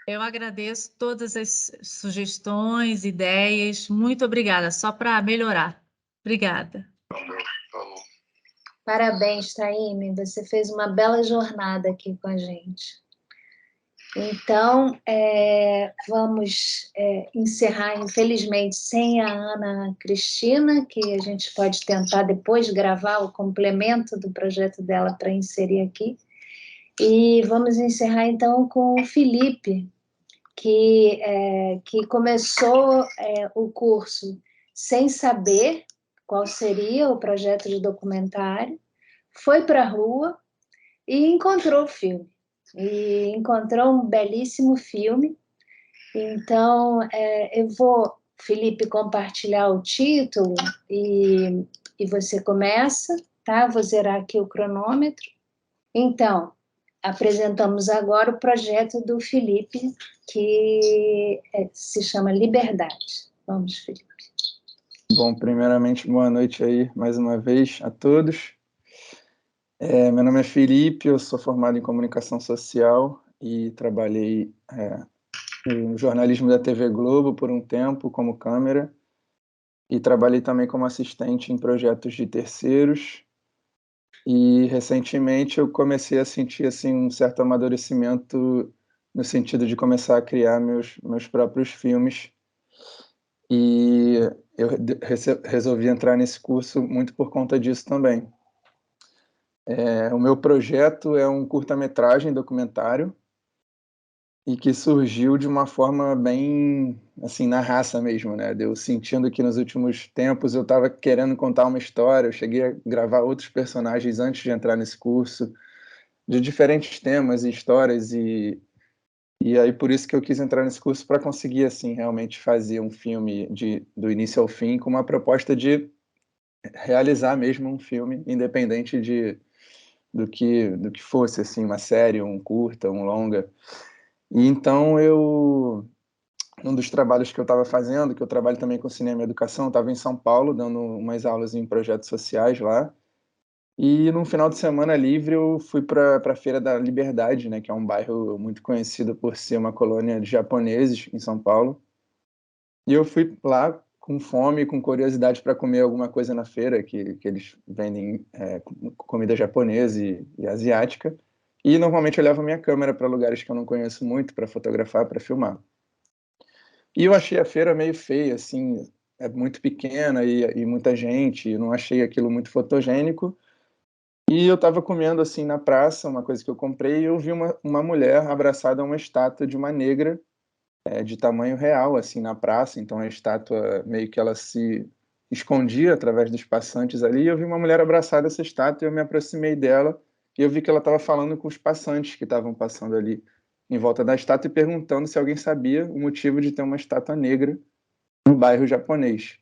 [SPEAKER 10] Eu agradeço todas as sugestões, ideias. Muito obrigada, só para melhorar. Obrigada.
[SPEAKER 5] Falou.
[SPEAKER 1] Parabéns, Taime. Você fez uma bela jornada aqui com a gente. Então, vamos encerrar, infelizmente, sem a Ana Cristina, que a gente pode tentar depois gravar o complemento do projeto dela para inserir aqui. E vamos encerrar, então, com o Felipe, que começou o curso sem saber qual seria o projeto de documentário, foi para a rua e encontrou o filme. E encontrou um belíssimo filme. Então, eu vou, Felipe, compartilhar o título e você começa, tá? Vou zerar aqui o cronômetro. Então, apresentamos agora o projeto do Felipe, que se chama Liberdade. Vamos, Felipe.
[SPEAKER 14] Bom, primeiramente, boa noite aí, mais uma vez, a todos. Meu nome é Felipe, eu sou formado em comunicação social e trabalhei no jornalismo da TV Globo por um tempo como câmera e trabalhei também como assistente em projetos de terceiros. E recentemente eu comecei a sentir assim um certo amadurecimento no sentido de começar a criar meus próprios filmes. E eu resolvi entrar nesse curso muito por conta disso também. O meu projeto é um curta-metragem documentário e que surgiu de uma forma bem, assim, na raça mesmo, né? Eu sentindo que nos últimos tempos eu estava querendo contar uma história, eu cheguei a gravar outros personagens antes de entrar nesse curso, de diferentes temas e histórias, e aí por isso que eu quis entrar nesse curso para conseguir, assim, realmente fazer um filme do início ao fim com uma proposta de realizar mesmo um filme, independente do que fosse, assim, uma série, um curta, um longa. E então um dos trabalhos que eu estava fazendo, que eu trabalho também com cinema e educação, eu estava em São Paulo dando umas aulas em projetos sociais lá, e num final de semana livre eu fui para a Feira da Liberdade, né, que é um bairro muito conhecido por ser uma colônia de japoneses em São Paulo, e eu fui lá com fome, com curiosidade para comer alguma coisa na feira, que eles vendem comida japonesa e asiática, e normalmente eu levo minha câmera para lugares que eu não conheço muito, para fotografar, para filmar. E eu achei a feira meio feia, assim, é muito pequena e muita gente, não achei aquilo muito fotogênico. E eu estava comendo, assim, na praça, uma coisa que eu comprei, e eu vi uma mulher abraçada a uma estátua de uma negra, de tamanho real, assim, na praça. Então a estátua meio que ela se escondia através dos passantes ali, e eu vi uma mulher abraçada a essa estátua, e eu me aproximei dela, e eu vi que ela estava falando com os passantes que estavam passando ali em volta da estátua e perguntando se alguém sabia o motivo de ter uma estátua negra no bairro japonês.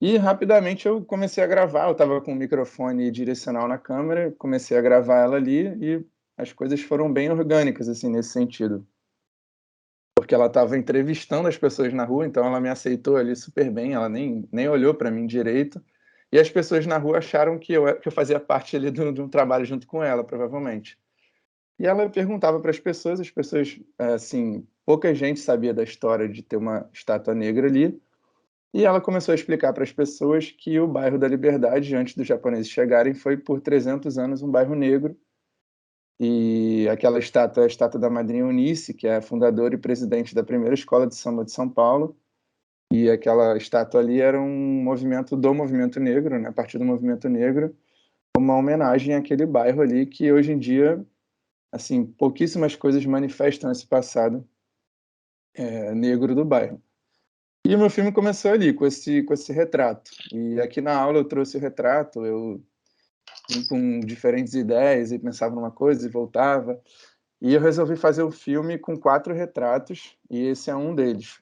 [SPEAKER 14] E rapidamente eu comecei a gravar, eu estava com o microfone direcional na câmera, comecei a gravar ela ali e as coisas foram bem orgânicas, assim, nesse sentido. Porque ela estava entrevistando as pessoas na rua, então ela me aceitou ali super bem, ela nem olhou para mim direito, e as pessoas na rua acharam que eu fazia parte ali de um trabalho junto com ela, provavelmente. E ela perguntava para as pessoas, assim, pouca gente sabia da história de ter uma estátua negra ali, e ela começou a explicar para as pessoas que o bairro da Liberdade, antes dos japoneses chegarem, foi por 300 anos um bairro negro, e aquela estátua é a estátua da Madrinha Eunice, que é a fundadora e presidente da primeira escola de samba de São Paulo, e aquela estátua ali era um movimento do movimento negro, né, a partir do movimento negro, uma homenagem àquele bairro ali que hoje em dia, assim, pouquíssimas coisas manifestam esse passado negro do bairro. E o meu filme começou ali, com esse retrato. E aqui na aula eu trouxe o retrato, eu com diferentes ideias e pensava numa coisa e voltava. E eu resolvi fazer o filme com 4 retratos, e esse é um deles.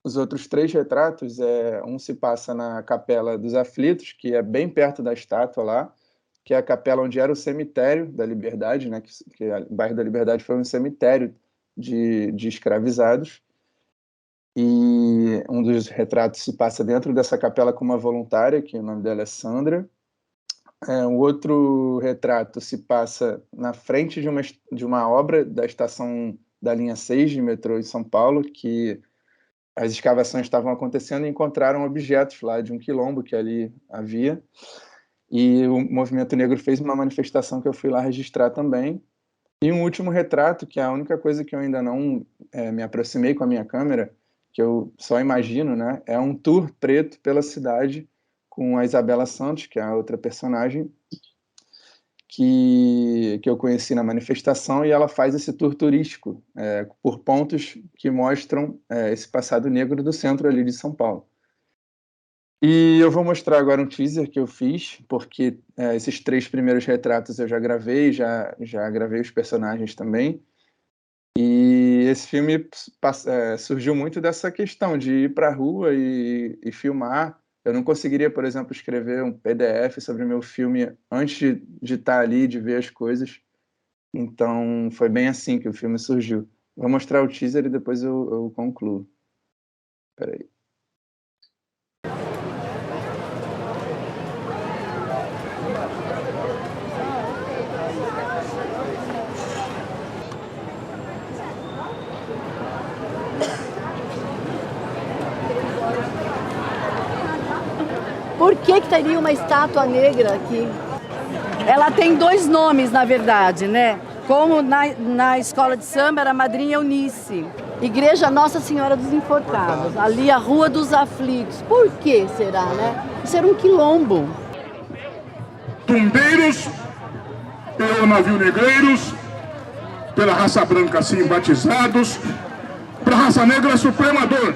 [SPEAKER 14] Os outros 3 retratos, um se passa na Capela dos Aflitos, que é bem perto da estátua lá, que é a capela onde era o cemitério da Liberdade, né? Que o bairro da Liberdade foi um cemitério de escravizados. E um dos retratos se passa dentro dessa capela com uma voluntária, que o nome dela é Sandra. O outro retrato se passa na frente de uma obra da estação da linha 6 de metrô em São Paulo, que as escavações estavam acontecendo e encontraram objetos lá de um quilombo que ali havia. E o movimento negro fez uma manifestação que eu fui lá registrar também. E um último retrato, que é a única coisa que eu ainda não me aproximei com a minha câmera, que eu só imagino, né? É um tour preto pela cidade com a Isabela Santos, que é a outra personagem que eu conheci na manifestação, e ela faz esse tour turístico por pontos que mostram esse passado negro do centro ali de São Paulo. E eu vou mostrar agora um teaser que eu fiz, porque esses 3 primeiros retratos eu já gravei, já gravei os personagens também. E esse filme surgiu muito dessa questão de ir para a rua e filmar. Eu não conseguiria, por exemplo, escrever um PDF sobre o meu filme antes de estar ali, de ver as coisas. Então, foi bem assim que o filme surgiu. Vou mostrar o teaser e depois eu concluo. Espera aí.
[SPEAKER 4] Por que teria uma estátua negra aqui? Ela tem 2 nomes, na verdade, né? Como na escola de samba era Madrinha Eunice. Igreja Nossa Senhora dos Enforcados. Ali a Rua dos Aflitos. Por que será, né? Isso era um quilombo.
[SPEAKER 15] Tumbeiros, pelo navio negreiros, pela raça branca assim batizados, para a raça negra supremador,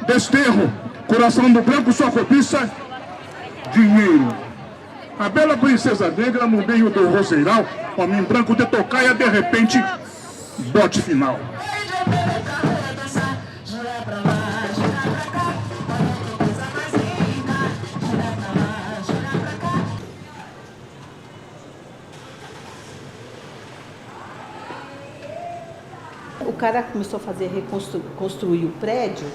[SPEAKER 15] desterro, coração do branco sua cobiça, dinheiro. A bela princesa negra no meio do roseiral, homem branco de tocaia, de repente, bote final.
[SPEAKER 8] O cara começou a fazer construir o prédio,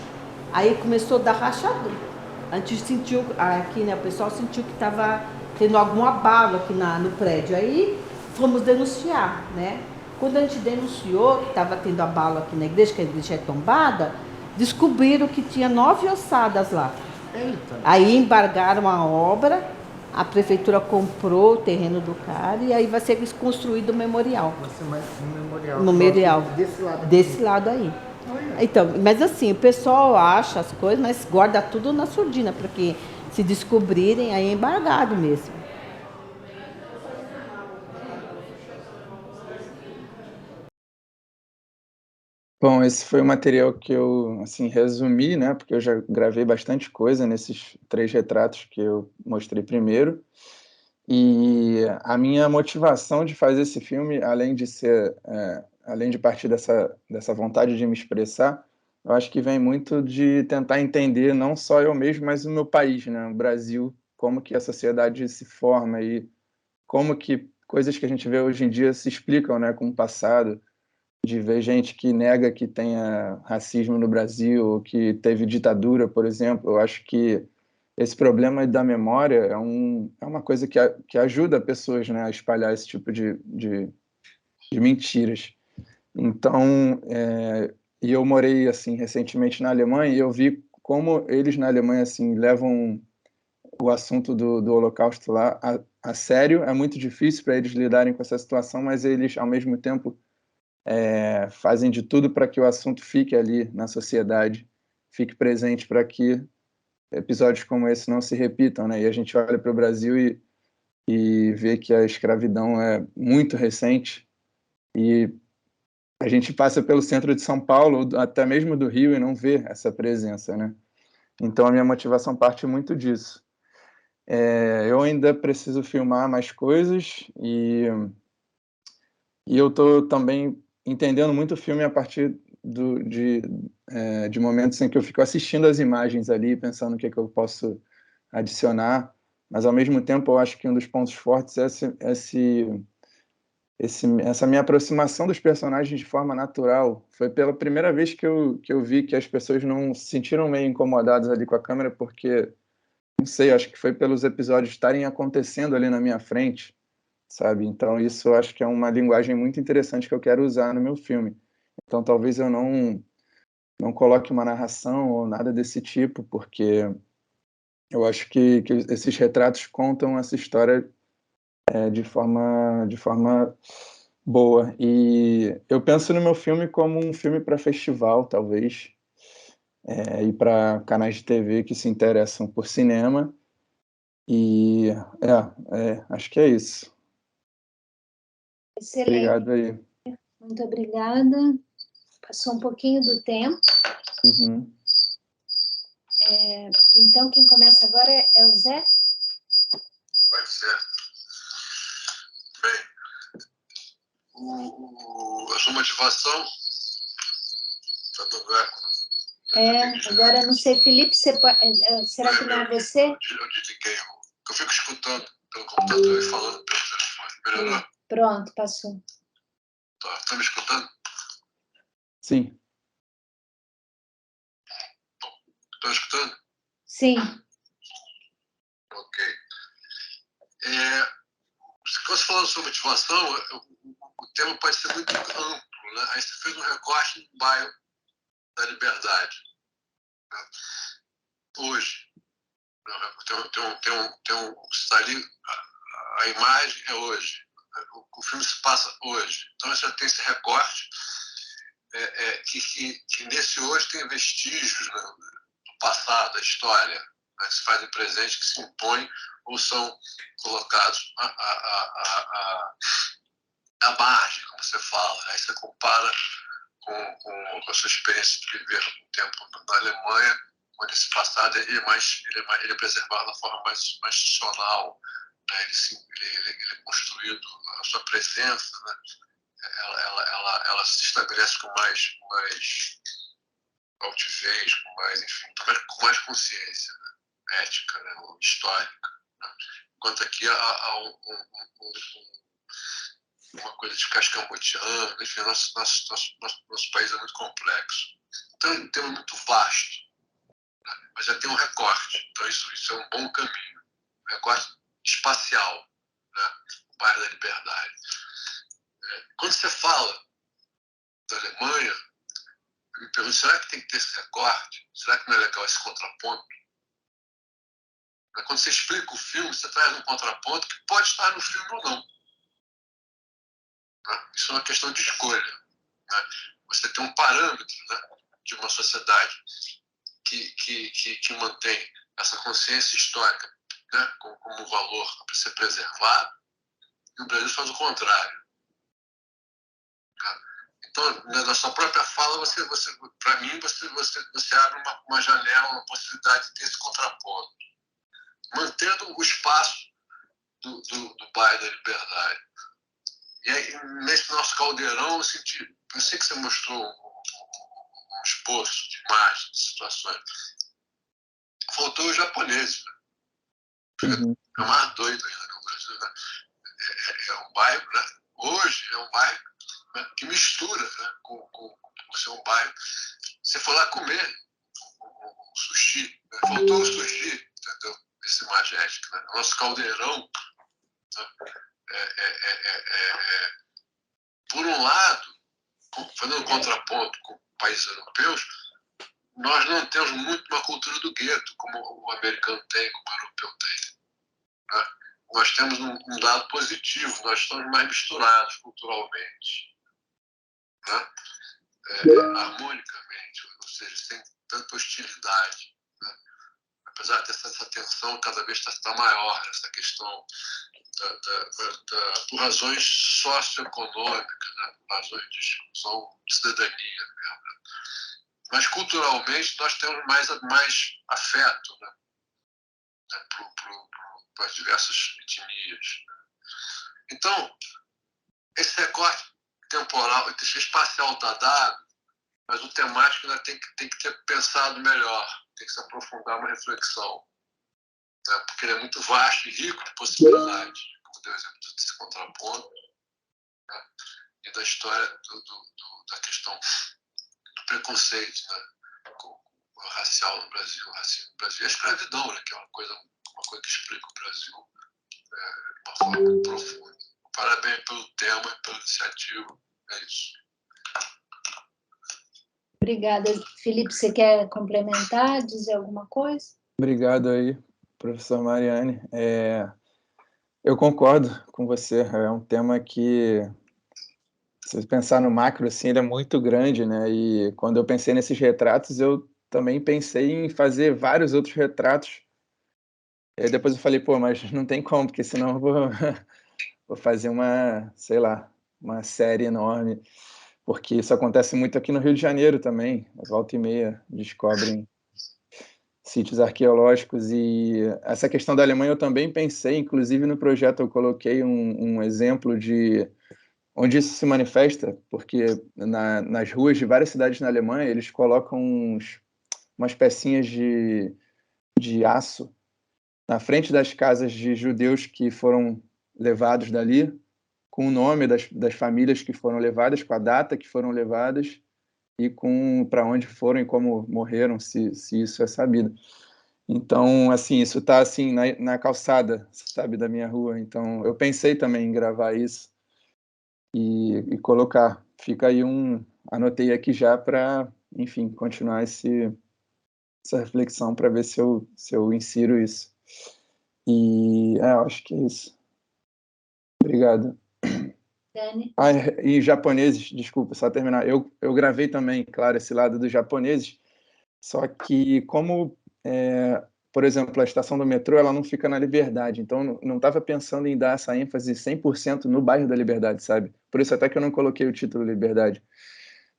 [SPEAKER 8] aí começou a dar rachadura. Antes sentiu, aqui, né, o pessoal sentiu que estava tendo algum abalo aqui no prédio. Aí fomos denunciar, né? Quando a gente denunciou que estava tendo abalo aqui na igreja, que a igreja é tombada, descobriram que tinha 9 ossadas lá. Eita. Aí embargaram a obra, a prefeitura comprou o terreno do cara e aí vai ser construído o memorial.
[SPEAKER 16] Vai ser mais um memorial.
[SPEAKER 8] Memorial.
[SPEAKER 16] Desse
[SPEAKER 8] lado aí. Então, mas assim, o pessoal acha as coisas, mas guarda tudo na surdina, porque se descobrirem, aí é embargado mesmo.
[SPEAKER 14] Bom, esse foi o material que eu assim, resumi, né? Porque eu já gravei bastante coisa nesses 3 retratos que eu mostrei primeiro. E a minha motivação de fazer esse filme, além de partir dessa vontade de me expressar, eu acho que vem muito de tentar entender não só eu mesmo, mas o meu país, né? O Brasil, como que a sociedade se forma e como que coisas que a gente vê hoje em dia se explicam, né, com o passado, de ver gente que nega que tenha racismo no Brasil, ou que teve ditadura, por exemplo. Eu acho que esse problema da memória é uma coisa que ajuda pessoas, né, a espalhar esse tipo de mentiras. Então, e eu morei assim recentemente na Alemanha e eu vi como eles na Alemanha assim levam o assunto do Holocausto lá a sério. É muito difícil para eles lidarem com essa situação, mas eles, ao mesmo tempo, fazem de tudo para que o assunto fique ali na sociedade, fique presente para que episódios como esse não se repitam, né? E a gente olha para o Brasil e vê que a escravidão é muito recente e a gente passa pelo centro de São Paulo, até mesmo do Rio, e não vê essa presença, né? Então a minha motivação parte muito disso. Eu ainda preciso filmar mais coisas e eu estou também entendendo muito o filme a partir de momentos em que eu fico assistindo as imagens ali, pensando o que é que eu posso adicionar, mas ao mesmo tempo eu acho que um dos pontos fortes é essa minha aproximação dos personagens de forma natural. Foi pela primeira vez que eu vi que as pessoas não se sentiram meio incomodadas ali com a câmera, porque, não sei, acho que foi pelos episódios estarem acontecendo ali na minha frente, sabe? Então isso eu acho que é uma linguagem muito interessante que eu quero usar no meu filme. Então talvez eu não coloque uma narração ou nada desse tipo, porque eu acho que esses retratos contam essa história de forma boa. E eu penso no meu filme como um filme para festival, talvez, e para canais de TV que se interessam por cinema. E acho que é isso.
[SPEAKER 1] Excelente.
[SPEAKER 14] Obrigado aí.
[SPEAKER 1] Muito obrigada. Passou um pouquinho do tempo.
[SPEAKER 14] Uhum.
[SPEAKER 1] Então, quem começa agora é o Zé?
[SPEAKER 5] Pode ser. Bem, a sua motivação está do verbo.
[SPEAKER 1] Agora não sei, Felipe, será que não é você?
[SPEAKER 5] Eu desliguei. Eu fico escutando pelo computador e falando pelo telefone. Melhorou?
[SPEAKER 1] Pronto, passou.
[SPEAKER 5] Tá me escutando?
[SPEAKER 14] Sim.
[SPEAKER 5] Estou escutando?
[SPEAKER 1] Sim.
[SPEAKER 5] Ok. Quando você falando sobre motivação, o tema pode ser muito amplo, né? Aí você fez um recorte no bairro da Liberdade. Né? Hoje, está ali, a imagem é hoje. O filme se passa hoje. Então você já tem esse recorte que nesse hoje tem vestígios, né, do passado, da história, né, que se fazem presente, que se impõem ou são colocados à margem, como você fala. Aí você compara com a sua experiência de viver um tempo na Alemanha, onde esse passado ele é preservado da forma mais institucional, né? Ele é construído, a sua presença, né? ela se estabelece com mais altivez, com mais consciência, né? Ética, né? Ou histórica. Né? Enquanto aqui há uma coisa de cascamoteano, enfim, nosso país é muito complexo. Então é um tema muito vasto, né? Mas já tem um recorte, então isso é um bom caminho, um recorte espacial, né? O bairro da Liberdade. Quando você fala da Alemanha, eu me pergunto, será que tem que ter esse recorte? Será que não é legal esse contraponto? Quando você explica o filme, você traz um contraponto que pode estar no filme ou não. Né? Isso é uma questão de escolha. Né? Você tem um parâmetro, né, de uma sociedade que mantém essa consciência histórica, né, como um valor para ser preservado, e o Brasil faz o contrário. Né? Então, na sua própria fala, para mim, você abre uma janela, uma possibilidade de ter esse contraponto, mantendo o espaço do bairro da Liberdade. E aí, nesse nosso caldeirão, eu sei que você mostrou um esboço de imagens, de situações. Faltou os japoneses. Né? É mais doido ainda no Brasil. Né? É um bairro, né? Hoje é um bairro, né, que mistura, né, com ser um bairro. Você foi lá comer o sushi. Né? Faltou o sushi, entendeu? Esse Majestic. Né? O nosso caldeirão, né? Por um lado, fazendo um contraponto com países europeus, nós não temos muito uma cultura do gueto, como o americano tem, como o europeu tem. Né? Nós temos um dado positivo, nós estamos mais misturados culturalmente, né? Harmonicamente, ou seja, sem tanta hostilidade. Né? Apesar dessa tensão cada vez está maior, essa questão por razões socioeconômicas, né? Por razões de discussão de cidadania mesmo. Né? Mas culturalmente nós temos mais afeto, né? para as diversas etnias. Então, esse recorte temporal, espacial está dado, mas o temático ainda tem que ter pensado melhor, tem que se aprofundar uma reflexão, né? Porque ele é muito vasto e rico de possibilidades, como deu o exemplo desse contraponto, né? E da história da questão do preconceito, né? Racial no Brasil, o racismo no Brasil, e a escravidão, né? Que é uma coisa que explica o Brasil de uma forma muito profunda. Parabéns pelo tema e pela iniciativa. É isso.
[SPEAKER 1] Obrigada. Felipe, você quer complementar, dizer alguma coisa?
[SPEAKER 14] Obrigado aí, professor Mariane. Eu concordo com você. É um tema que, se você pensar no macro, assim, ele é muito grande, né? E quando eu pensei nesses retratos, eu também pensei em fazer vários outros retratos. E depois eu falei, pô, mas não tem como, porque senão eu vou fazer sei lá, uma série enorme. Porque isso acontece muito aqui no Rio de Janeiro também. Volta e meia descobrem sítios arqueológicos. E essa questão da Alemanha eu também pensei, inclusive no projeto eu coloquei um exemplo de onde isso se manifesta, porque nas ruas de várias cidades na Alemanha eles colocam umas pecinhas de aço na frente das casas de judeus que foram levados dali, com o nome das famílias que foram levadas, com a data que foram levadas e com para onde foram e como morreram, se isso é sabido. Então, assim, isso está assim na calçada, sabe, da minha rua. Então, eu pensei também em gravar isso e colocar. Fica aí anotei aqui já para, enfim, continuar essa reflexão para ver se eu insiro isso. E eu acho que é isso. Obrigado.
[SPEAKER 1] Dani?
[SPEAKER 14] E japoneses, desculpa, só terminar. Eu gravei também, claro, esse lado dos japoneses, só que como, por exemplo, a estação do metrô, ela não fica na Liberdade, então não estava pensando em dar essa ênfase 100% no bairro da Liberdade, sabe? Por isso até que eu não coloquei o título Liberdade,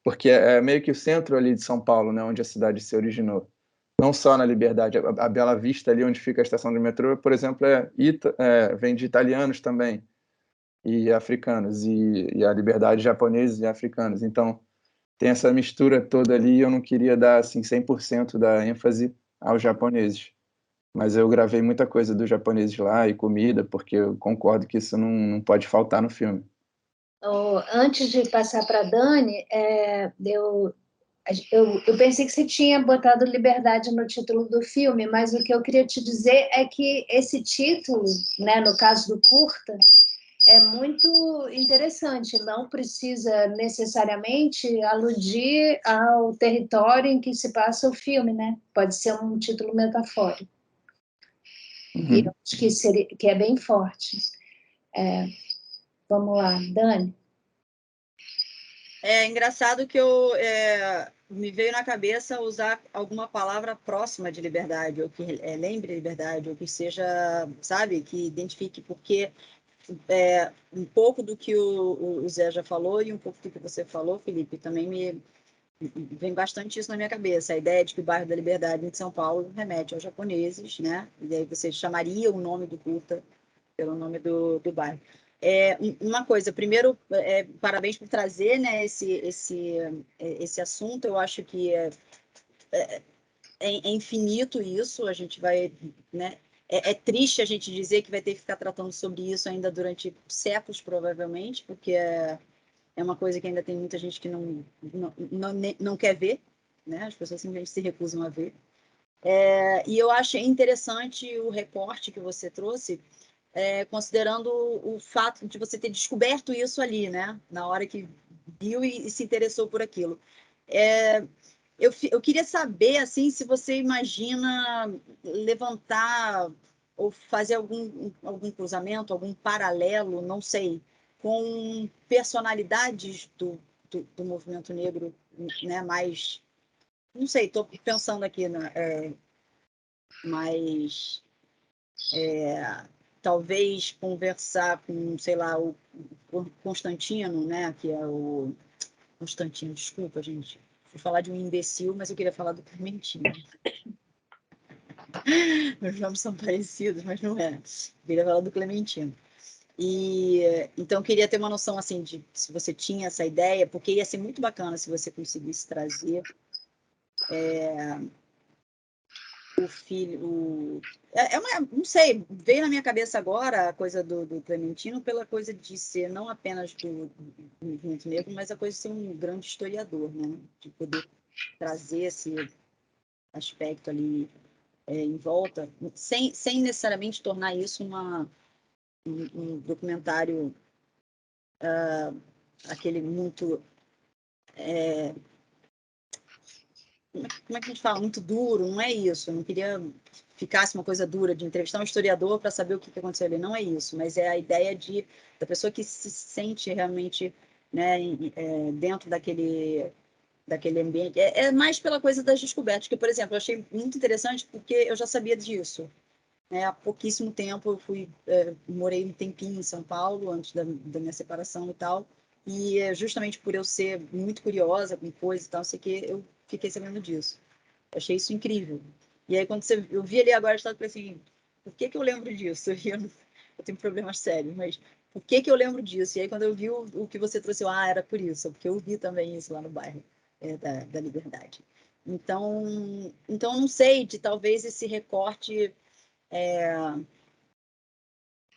[SPEAKER 14] porque é meio que o centro ali de São Paulo, né, onde a cidade se originou. Não só na Liberdade, a Bela Vista ali onde fica a estação do metrô, por exemplo, vem de italianos também, e africanos, e a Liberdade japoneses e africanos. Então, tem essa mistura toda ali e eu não queria dar assim, 100% da ênfase aos japoneses. Mas eu gravei muita coisa dos japoneses lá e comida, porque eu concordo que isso não pode faltar no filme.
[SPEAKER 1] Antes de passar para a Dani, eu pensei que você tinha botado Liberdade no título do filme, mas o que eu queria te dizer é que esse título, né, no caso do curta, é muito interessante, não precisa necessariamente aludir ao território em que se passa o filme, né? Pode ser um título metafórico. E eu acho que é bem forte. Vamos lá, Dani.
[SPEAKER 4] É engraçado que me veio na cabeça usar alguma palavra próxima de liberdade, ou que lembre liberdade, ou que seja, sabe, que identifique, porque um pouco do que o Zé já falou e um pouco do que você falou, Felipe, também vem bastante isso na minha cabeça, a ideia de que o bairro da Liberdade em São Paulo remete aos japoneses, né? E daí você chamaria o nome do curta pelo nome do bairro. Uma coisa, primeiro, parabéns por trazer, né, esse assunto. Eu acho que é infinito isso. A gente vai, né? É triste a gente dizer que vai ter que ficar tratando sobre isso ainda durante séculos, provavelmente, porque é uma coisa que ainda tem muita gente que não quer ver, né? As pessoas simplesmente se recusam a ver. E eu achei interessante o recorte que você trouxe, considerando o fato de você ter descoberto isso ali, né? Na hora que viu e se interessou por aquilo. Eu queria saber, assim, se você imagina levantar ou fazer algum cruzamento, algum paralelo, não sei, com personalidades do movimento negro, né? Mais, não sei, estou pensando aqui, né? Mas talvez conversar com, sei lá, o Constantino, né? Que é o Constantino, desculpa, gente. Fui falar de um imbecil, mas eu queria falar do Clementino. Meus nomes são parecidos, mas não é. Queria falar do Clementino. E então queria ter uma noção assim de se você tinha essa ideia, porque ia ser muito bacana se você conseguisse trazer o filho. Não sei, veio na minha cabeça agora a coisa do Clementino pela coisa de ser não apenas do movimento negro, mas a coisa de ser um grande historiador, né? De poder trazer esse aspecto ali em volta, sem necessariamente tornar isso um documentário aquele muito como é que a gente fala? Muito duro, não é isso. Eu não queria ficasse uma coisa dura de entrevistar um historiador para saber o que aconteceu ali. Não é isso, mas é a ideia da pessoa que se sente realmente, né, dentro daquele ambiente. É mais pela coisa das descobertas, que, por exemplo, eu achei muito interessante porque eu já sabia disso. Né? Há pouquíssimo tempo eu morei um tempinho em São Paulo, antes da minha separação e tal, e justamente por eu ser muito curiosa com coisas e tal, sei que eu fiquei sabendo disso. Eu achei isso incrível. E aí, quando eu vi ali agora, eu falei assim, por que eu lembro disso? Eu tenho problemas sérios, mas por que eu lembro disso? E aí, quando eu vi o que você trouxe, era por isso, porque eu vi também isso lá no bairro da Liberdade. Então, não sei, de talvez esse recorte...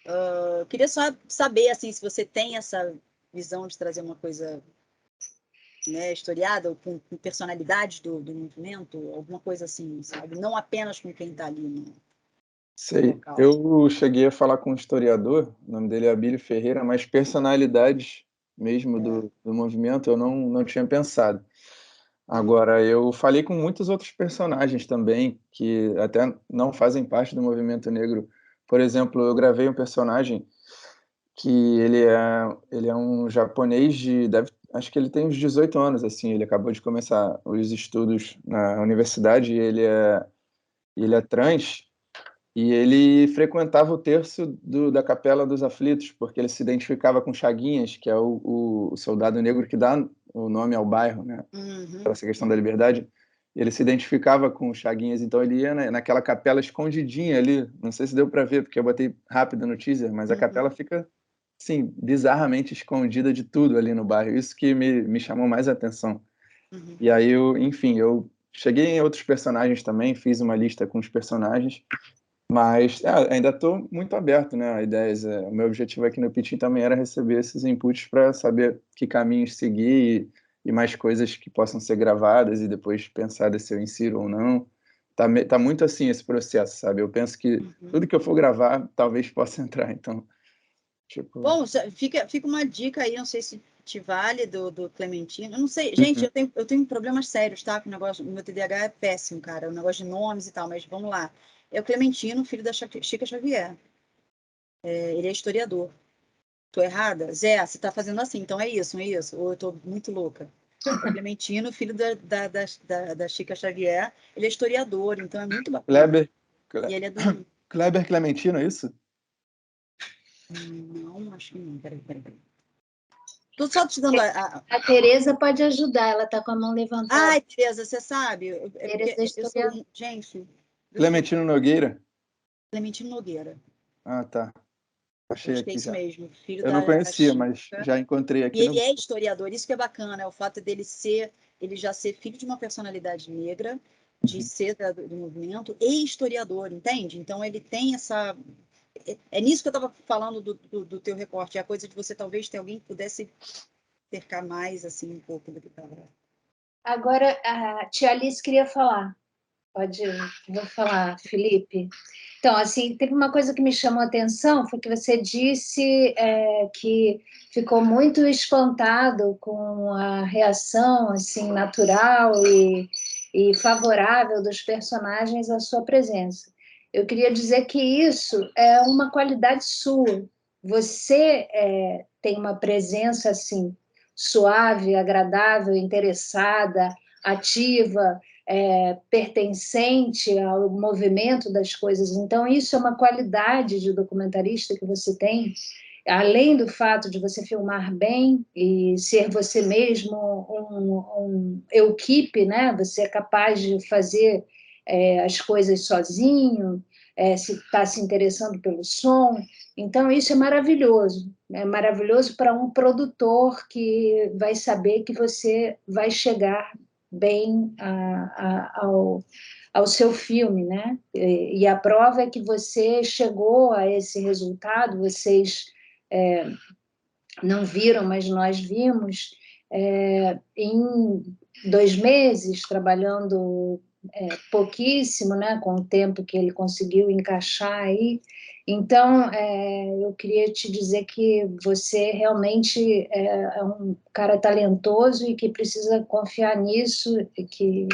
[SPEAKER 4] eu queria só saber, assim, se você tem essa visão de trazer uma coisa... né, historiada, com personalidade do movimento, alguma coisa assim, sabe? Não apenas com quem está ali no
[SPEAKER 14] Sei.
[SPEAKER 4] local.
[SPEAKER 14] Eu cheguei a falar com um historiador, o nome dele é Abílio Ferreira, mas personalidades mesmo do movimento eu não tinha pensado. Agora, eu falei com muitos outros personagens também, que até não fazem parte do movimento negro. Por exemplo, eu gravei um personagem que ele é um japonês acho que ele tem uns 18 anos, assim, ele acabou de começar os estudos na universidade e ele é trans, e ele frequentava o terço da Capela dos Aflitos, porque ele se identificava com Chaguinhas, que é o soldado negro que dá o nome ao bairro, né? Pela essa questão da liberdade. Ele se identificava com Chaguinhas, então ele ia naquela capela escondidinha ali. Não sei se deu para ver, porque eu botei rápido no teaser, mas a capela fica, assim, bizarramente escondida de tudo ali no bairro. Isso que me chamou mais a atenção. E aí, enfim, eu cheguei em outros personagens também, fiz uma lista com os personagens, mas ainda estou muito aberto, né, a ideias. O meu objetivo aqui no Pitching também era receber esses inputs para saber que caminhos seguir e mais coisas que possam ser gravadas e depois pensar se eu insiro ou não. Tá muito assim esse processo, sabe? Eu penso que tudo que eu for gravar talvez possa entrar, então, tipo...
[SPEAKER 4] Bom, fica uma dica aí, não sei se te vale, do Clementino. Eu não sei, gente, eu tenho problemas sérios, tá? Com o negócio, o meu TDAH é péssimo, cara, o negócio de nomes e tal, mas vamos lá. É o Clementino, filho da Chica Xavier. Ele é historiador. Tô errada? Zé, você tá fazendo assim, então é isso, não é isso? Ou eu tô muito louca? O Clementino, filho da Chica Xavier, ele é historiador, então é muito bacana. E ele é do...
[SPEAKER 14] Kleber Clementino, é isso?
[SPEAKER 4] Não, acho que não. Peraí. Tô só te dando
[SPEAKER 1] A Tereza pode ajudar, ela está com a mão levantada.
[SPEAKER 4] Ai, Tereza, você sabe? Gente...
[SPEAKER 14] Clementino Nogueira?
[SPEAKER 4] Clementino Nogueira.
[SPEAKER 14] Ah, tá. Achei
[SPEAKER 4] Acho que é
[SPEAKER 14] aqui
[SPEAKER 4] isso
[SPEAKER 14] já.
[SPEAKER 4] mesmo, filho
[SPEAKER 14] Eu não
[SPEAKER 4] da
[SPEAKER 14] conhecia,
[SPEAKER 4] Chica.
[SPEAKER 14] mas já encontrei aqui.
[SPEAKER 4] E ele é historiador, isso que é bacana, é o fato dele já ser filho de uma personalidade negra, de ser do movimento e historiador, entende? Então ele tem essa... É nisso que eu estava falando do teu recorte, é a coisa de você talvez ter alguém que pudesse cercar mais, assim, um pouco do que estava...
[SPEAKER 1] Agora, a tia Alice queria falar. Vou falar, Felipe. Então, assim, teve uma coisa que me chamou a atenção, foi que você disse que ficou muito espantado com a reação, assim, natural e favorável dos personagens à sua presença. Eu queria dizer que isso é uma qualidade sua. Você tem uma presença, assim, suave, agradável, interessada, ativa, pertencente ao movimento das coisas. Então, isso é uma qualidade de documentarista que você tem, além do fato de você filmar bem e ser você mesmo equipe, né? Você é capaz de fazer as coisas sozinho, se está se interessando pelo som. Então, isso é maravilhoso para um produtor que vai saber que você vai chegar bem ao seu filme, né? E a prova é que você chegou a esse resultado, vocês não viram, mas nós vimos, em 2 meses, trabalhando pouquíssimo, né, com o tempo que ele conseguiu encaixar aí. Então, eu queria te dizer que você realmente é um cara talentoso e que precisa confiar nisso, que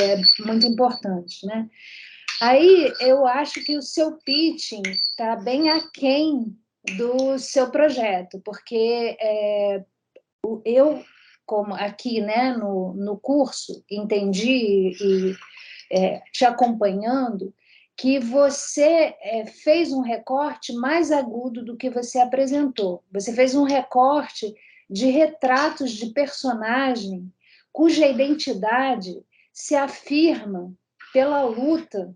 [SPEAKER 1] é muito importante, né? Aí, eu acho que o seu pitching está bem aquém do seu projeto, porque eu, como aqui, né, no curso, entendi e te acompanhando, que você fez um recorte mais agudo do que você apresentou. Você fez um recorte de retratos de personagem cuja identidade se afirma pela luta,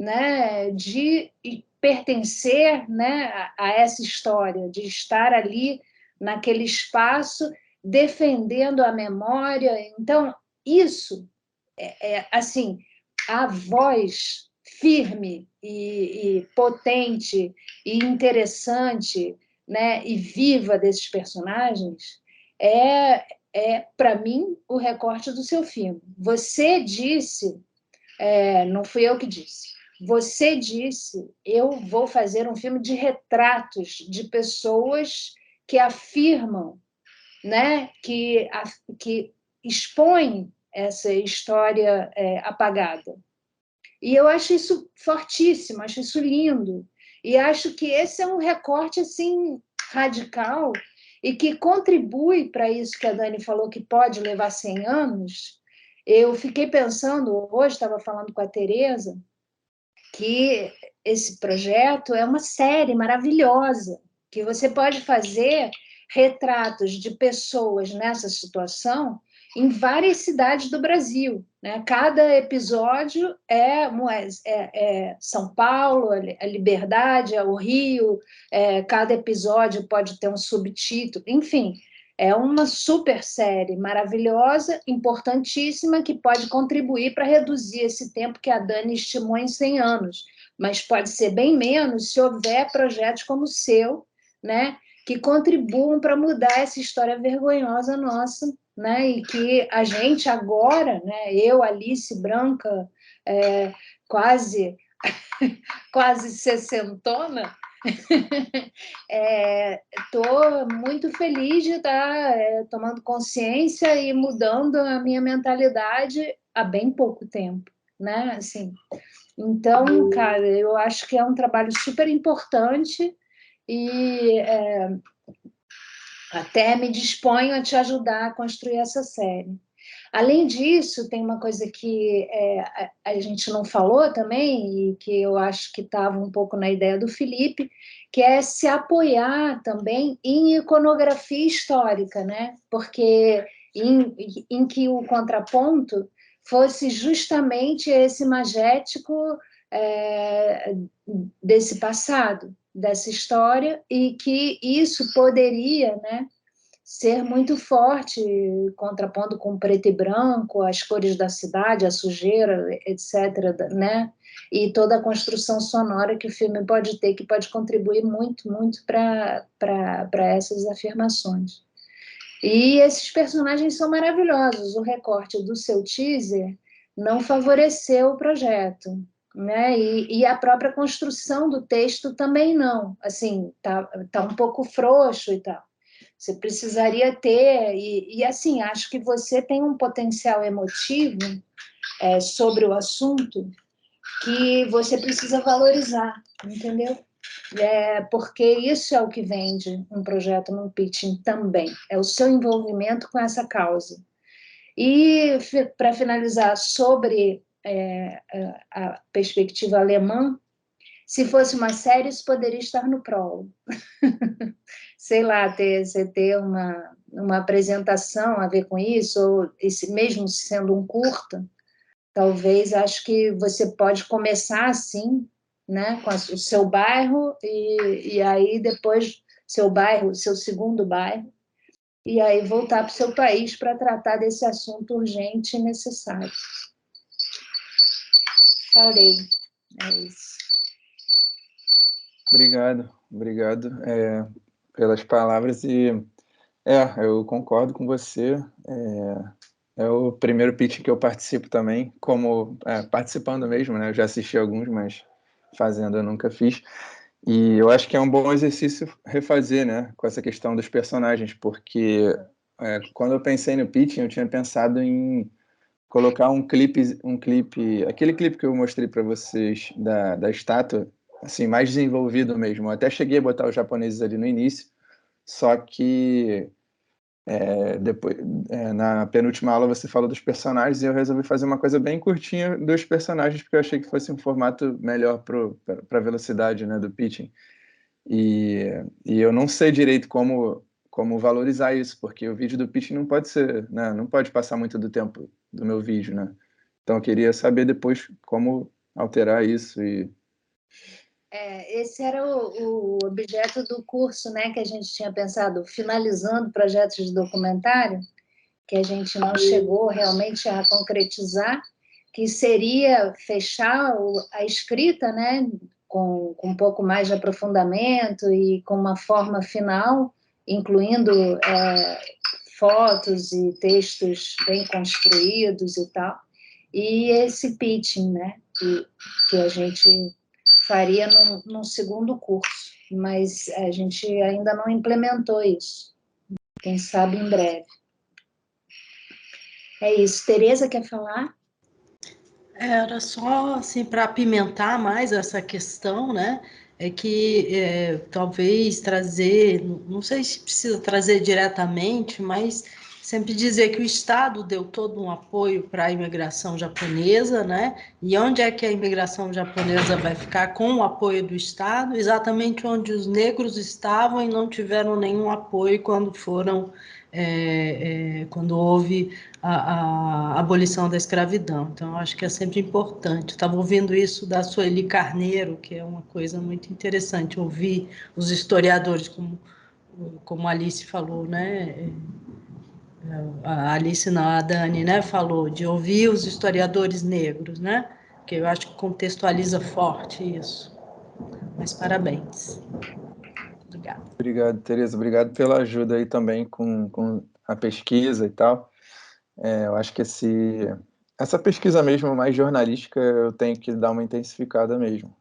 [SPEAKER 1] né, de pertencer, né, a essa história, de estar ali naquele espaço defendendo a memória. Então, isso assim, a voz firme e potente e interessante, né, e viva desses personagens para mim, o recorte do seu filme. Você disse, não fui eu que disse, você disse, eu vou fazer um filme de retratos de pessoas que afirmam, né, que expõem essa história apagada. E eu acho isso fortíssimo, acho isso lindo. E acho que esse é um recorte assim, radical e que contribui para isso que a Dani falou, que pode levar 100 anos. Eu fiquei pensando, hoje estava falando com a Tereza, que esse projeto é uma série maravilhosa, que você pode fazer retratos de pessoas nessa situação em várias cidades do Brasil, né? Cada episódio é São Paulo, a Liberdade, o Rio, cada episódio pode ter um subtítulo, enfim, é uma super série maravilhosa, importantíssima, que pode contribuir para reduzir esse tempo que a Dani estimou em 100 anos, mas pode ser bem menos se houver projetos como o seu, né, que contribuam para mudar essa história vergonhosa nossa, né, e que a gente agora, né, eu, Alice Branca, quase sessentona, estou muito feliz de estar tomando consciência e mudando a minha mentalidade há bem pouco tempo, né? Assim, então, cara, eu acho que é um trabalho super importante e até me disponho a te ajudar a construir essa série. Além disso, tem uma coisa que a gente não falou também, e que eu acho que estava um pouco na ideia do Felipe, que é se apoiar também em iconografia histórica, né? Porque em que o contraponto fosse justamente esse magético desse passado, dessa história, e que isso poderia, né, ser muito forte, contrapondo com o preto e branco, as cores da cidade, a sujeira, etc., né? E toda a construção sonora que o filme pode ter, que pode contribuir muito, muito para essas afirmações. E esses personagens são maravilhosos. O recorte do seu teaser não favoreceu o projeto, né? E a própria construção do texto também não. Assim, tá um pouco frouxo e tal. Você precisaria ter, e assim, acho que você tem um potencial emotivo sobre o assunto que você precisa valorizar, entendeu? Porque isso é o que vende um projeto num pitching também, é o seu envolvimento com essa causa. E, para finalizar, sobre a perspectiva alemã, se fosse uma série, isso poderia estar no prólogo. Sei lá, você ter uma apresentação a ver com isso, ou mesmo sendo um curta, Talvez, acho que você pode começar assim, né, com o seu bairro, e aí depois seu bairro, seu segundo bairro, e aí voltar para o seu país para tratar desse assunto urgente e necessário. Falei, é isso.
[SPEAKER 14] Obrigado pelas palavras eu concordo com você. É o primeiro pitch que eu participo também, como participando mesmo, né? Eu já assisti alguns, mas fazendo eu nunca fiz. E eu acho que é um bom exercício refazer, né? Com essa questão dos personagens, porque quando eu pensei no pitching, eu tinha pensado em colocar um clipe, aquele clipe que eu mostrei para vocês da estátua, assim, mais desenvolvido mesmo. Eu até cheguei a botar os japoneses ali no início, só que depois, na penúltima aula você falou dos personagens e eu resolvi fazer uma coisa bem curtinha dos personagens, porque eu achei que fosse um formato melhor para a velocidade, né, do pitching. E eu não sei direito como valorizar isso, porque o vídeo do pitching não pode ser, né, não pode passar muito do tempo do meu vídeo, né? Então eu queria saber depois como alterar isso e
[SPEAKER 1] Esse era o objeto do curso, né, que a gente tinha pensado, finalizando projetos de documentário, que a gente não chegou realmente a concretizar, que seria fechar a escrita, né, com um pouco mais de aprofundamento e com uma forma final, incluindo fotos e textos bem construídos e tal, e esse pitching, né, que a gente faria num segundo curso, mas a gente ainda não implementou isso. Quem sabe em breve. É isso. Tereza quer falar?
[SPEAKER 8] Era só assim para apimentar mais essa questão, né? É que talvez trazer, não sei se precisa trazer diretamente, mas sempre dizer que o Estado deu todo um apoio para a imigração japonesa, né? E onde é que a imigração japonesa vai ficar com o apoio do Estado? Exatamente onde os negros estavam e não tiveram nenhum apoio quando foram, quando houve a abolição da escravidão. Então, acho que é sempre importante. Estava ouvindo isso da Sueli Carneiro, que é uma coisa muito interessante, ouvir os historiadores, como a Alice falou, né? A Alice, não, a Dani, né? Falou de ouvir os historiadores negros, né? Que eu acho que contextualiza forte isso. Mas parabéns. Obrigada.
[SPEAKER 14] obrigado, Tereza, obrigado pela ajuda aí também com a pesquisa e tal. Eu acho que essa pesquisa mesmo mais jornalística eu tenho que dar uma intensificada mesmo.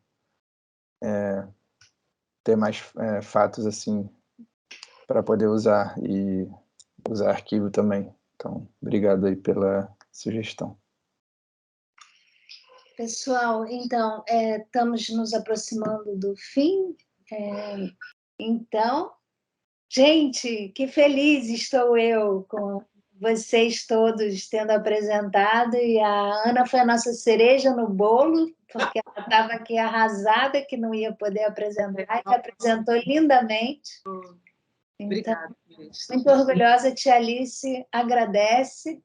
[SPEAKER 14] Ter mais fatos assim para poder usar e usar arquivo também. Então, obrigado aí pela sugestão.
[SPEAKER 1] Pessoal, então, estamos nos aproximando do fim. Então, gente, que feliz estou eu com vocês todos tendo apresentado, e a Ana foi a nossa cereja no bolo, porque ela estava aqui arrasada que não ia poder apresentar, e apresentou lindamente. Então,
[SPEAKER 8] Obrigada, gente.
[SPEAKER 1] muito orgulhosa, tia Alice agradece.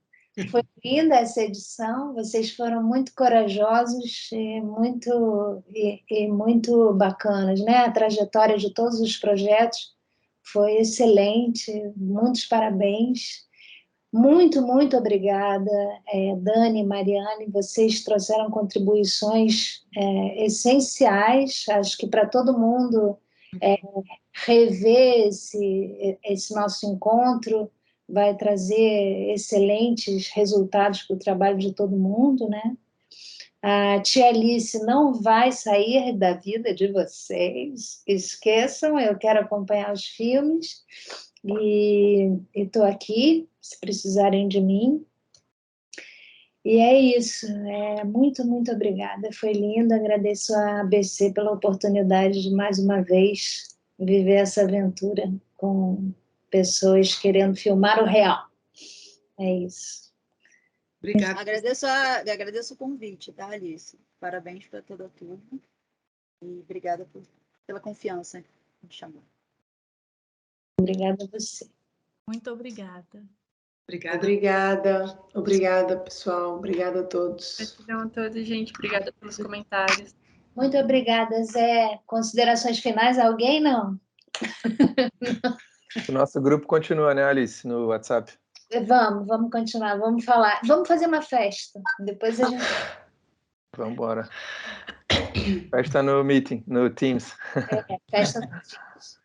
[SPEAKER 1] Foi linda essa edição, vocês foram muito corajosos e muito bacanas, né? A trajetória de todos os projetos foi excelente, muitos parabéns. Muito obrigada, Dani e Mariane, vocês trouxeram contribuições essenciais, acho que para todo mundo rever esse nosso encontro vai trazer excelentes resultados para o trabalho de todo mundo, né? A tia Alice não vai sair da vida de vocês, esqueçam, eu quero acompanhar os filmes, e estou aqui, se precisarem de mim. E é isso, muito obrigada, foi lindo, agradeço a ABC pela oportunidade de mais uma vez viver essa aventura com pessoas querendo filmar o real. É isso.
[SPEAKER 4] Obrigada. Agradeço o convite, tá, Alice? Parabéns para toda a turma e obrigada pela confiança em me chamar.
[SPEAKER 1] Obrigada a você.
[SPEAKER 10] Muito obrigada.
[SPEAKER 9] Obrigada, pessoal. Obrigada a todos.
[SPEAKER 2] Gratidão a todos, gente. Obrigada pelos comentários.
[SPEAKER 1] Muito obrigada, Zé. Considerações finais? Alguém, não?
[SPEAKER 14] O nosso grupo continua, né, Alice, no WhatsApp?
[SPEAKER 1] Vamos continuar, vamos falar. Vamos fazer uma festa. Depois a gente...
[SPEAKER 14] Vamos embora. Festa no meeting, no Teams.
[SPEAKER 1] Festa no Teams.